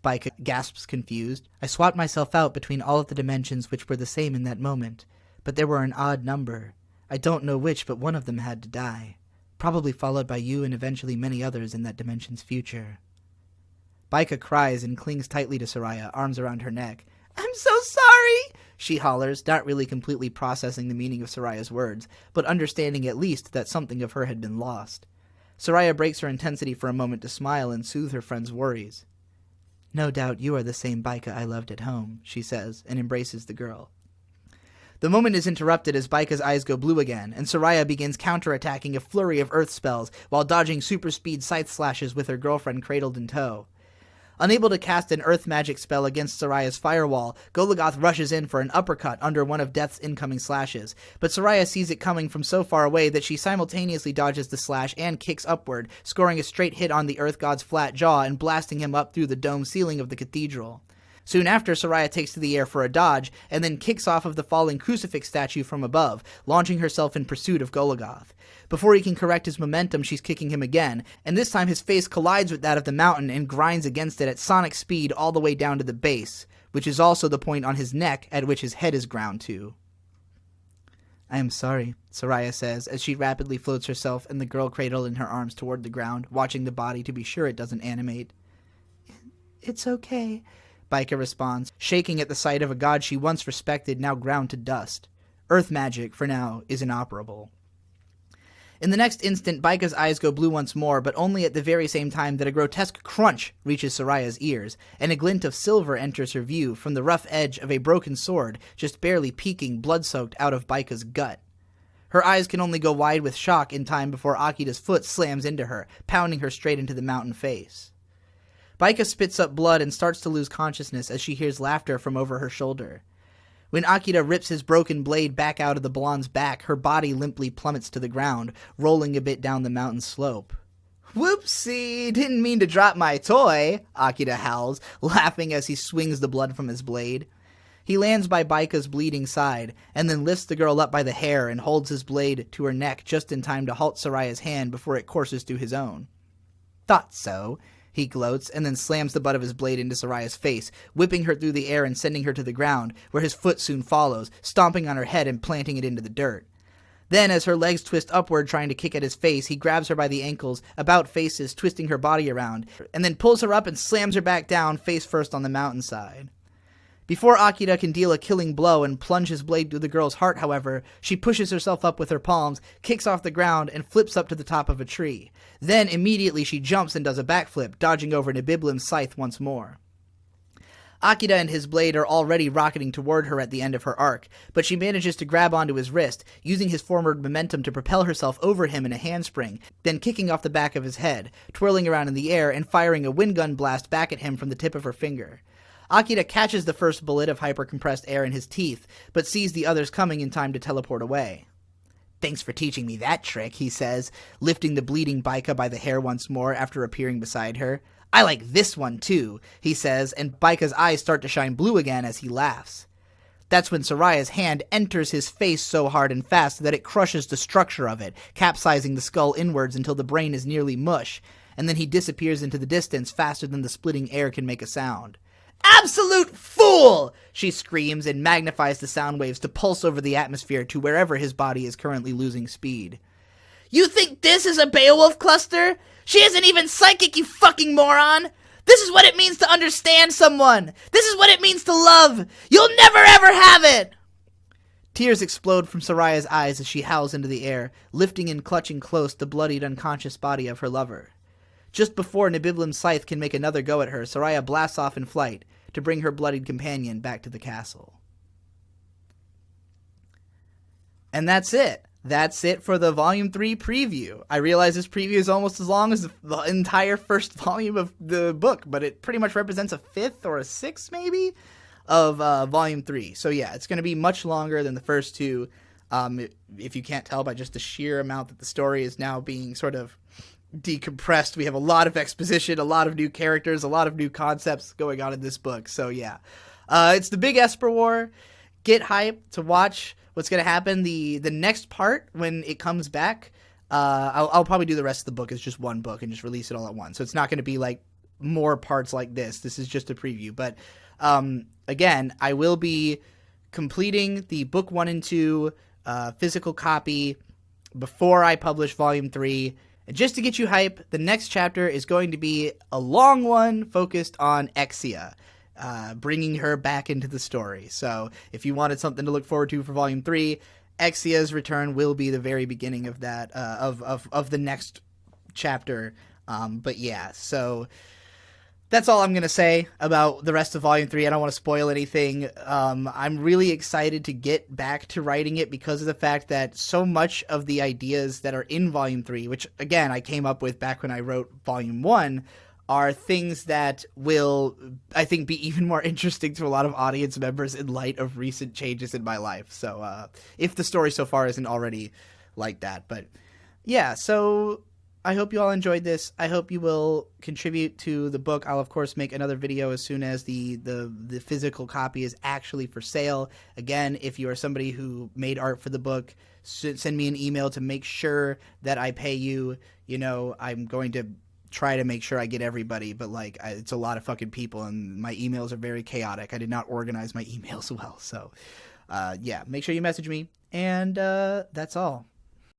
Baika gasps confused. I swapped myself out between all of the dimensions which were the same in that moment, but there were an odd number. I don't know which, but one of them had to die. Probably followed by you and eventually many others in that dimension's future. Baika cries and clings tightly to Soraya, arms around her neck. I'm so sorry, she hollers, not really completely processing the meaning of Soraya's words, but understanding at least that something of her had been lost. Soraya breaks her intensity for a moment to smile and soothe her friend's worries. No doubt you are the same Baika I loved at home, she says, and embraces the girl. The moment is interrupted as Baika's eyes go blue again, and Soraya begins counterattacking a flurry of earth spells while dodging super speed scythe slashes with her girlfriend cradled in tow. Unable to cast an earth magic spell against Soraya's firewall, Gologoth rushes in for an uppercut under one of Death's incoming slashes, but Soraya sees it coming from so far away that she simultaneously dodges the slash and kicks upward, scoring a straight hit on the earth god's flat jaw and blasting him up through the dome ceiling of the cathedral. Soon after, Soraya takes to the air for a dodge, and then kicks off of the falling crucifix statue from above, launching herself in pursuit of Gologoth. Before he can correct his momentum, she's kicking him again, and this time his face collides with that of the mountain and grinds against it at sonic speed all the way down to the base, which is also the point on his neck at which his head is ground to. "I am sorry," Soraya says, as she rapidly floats herself and the girl cradle in her arms toward the ground, watching the body to be sure it doesn't animate. "It's okay," Baika responds, shaking at the sight of a god she once respected now ground to dust. Earth magic, for now, is inoperable. In the next instant, Baika's eyes go blue once more, but only at the very same time that a grotesque crunch reaches Soraya's ears, and a glint of silver enters her view from the rough edge of a broken sword just barely peeking blood-soaked out of Baika's gut. Her eyes can only go wide with shock in time before Akida's foot slams into her, pounding her straight into the mountain face. Baika spits up blood and starts to lose consciousness as she hears laughter from over her shoulder. When Akida rips his broken blade back out of the blonde's back, her body limply plummets to the ground, rolling a bit down the mountain slope. "Whoopsie! Didn't mean to drop my toy," Akida howls, laughing as he swings the blood from his blade. He lands by Baika's bleeding side, and then lifts the girl up by the hair and holds his blade to her neck just in time to halt Soraya's hand before it courses through his own. "Thought so," he gloats, and then slams the butt of his blade into Soraya's face, whipping her through the air and sending her to the ground, where his foot soon follows, stomping on her head and planting it into the dirt. Then, as her legs twist upward trying to kick at his face, he grabs her by the ankles, about faces, twisting her body around, and then pulls her up and slams her back down, face first on the mountainside. Before Akida can deal a killing blow and plunge his blade through the girl's heart, however, she pushes herself up with her palms, kicks off the ground, and flips up to the top of a tree. Then, immediately, she jumps and does a backflip, dodging over Nibiblim's scythe once more. Akida and his blade are already rocketing toward her at the end of her arc, but she manages to grab onto his wrist, using his forward momentum to propel herself over him in a handspring, then kicking off the back of his head, twirling around in the air and firing a wind gun blast back at him from the tip of her finger. Akida catches the first bullet of hyper-compressed air in his teeth, but sees the others coming in time to teleport away. "Thanks for teaching me that trick," he says, lifting the bleeding Baika by the hair once more after appearing beside her. "I like this one too," he says, and Baika's eyes start to shine blue again as he laughs. That's when Soraya's hand enters his face so hard and fast that it crushes the structure of it, capsizing the skull inwards until the brain is nearly mush, and then he disappears into the distance faster than the splitting air can make a sound. "Absolute fool!" she screams and magnifies the sound waves to pulse over the atmosphere to wherever his body is currently losing speed. "You think this is a Beowulf cluster? She isn't even psychic, you fucking moron! This is what it means to understand someone! This is what it means to love! You'll never ever have it!" Tears explode from Soraya's eyes as she howls into the air, lifting and clutching close the bloodied unconscious body of her lover. Just before Nibiblim's scythe can make another go at her, Soraya blasts off in flight to bring her bloodied companion back to the castle. And that's it. That's it for the Volume 3 preview. I realize this preview is almost as long as the entire first volume of the book, but it pretty much represents a fifth or a sixth, maybe, of Volume 3. So yeah, it's going to be much longer than the first two, if you can't tell by just the sheer amount that the story is now being sort of decompressed. We have a lot of exposition, a lot of new characters, a lot of new concepts going on in this book. So yeah, it's the Big Esper War. Get hyped to watch what's going to happen. The next part, when it comes back, I'll probably do the rest of the book as just one book and just release it all at once. So it's not going to be like more parts like this. This is just a preview. But again, I will be completing the book 1 and 2 physical copy before I publish Volume 3. And just to get you hype, the next chapter is going to be a long one focused on Exia, bringing her back into the story. So if you wanted something to look forward to for Volume 3, Exia's return will be the very beginning of that, of the next chapter. But yeah, so that's all I'm going to say about the rest of Volume 3. I don't want to spoil anything. I'm really excited to get back to writing it because of the fact that so much of the ideas that are in Volume 3, which, again, I came up with back when I wrote Volume 1, are things that will, I think, be even more interesting to a lot of audience members in light of recent changes in my life. So if the story so far isn't already like that. But yeah, so I hope you all enjoyed this. I hope you will contribute to the book. I'll, of course, make another video as soon as the physical copy is actually for sale. Again, if you are somebody who made art for the book, send me an email to make sure that I pay you. You know, I'm going to try to make sure I get everybody, but, like, it's a lot of fucking people, and my emails are very chaotic. I did not organize my emails well. So, yeah, make sure you message me. And that's all.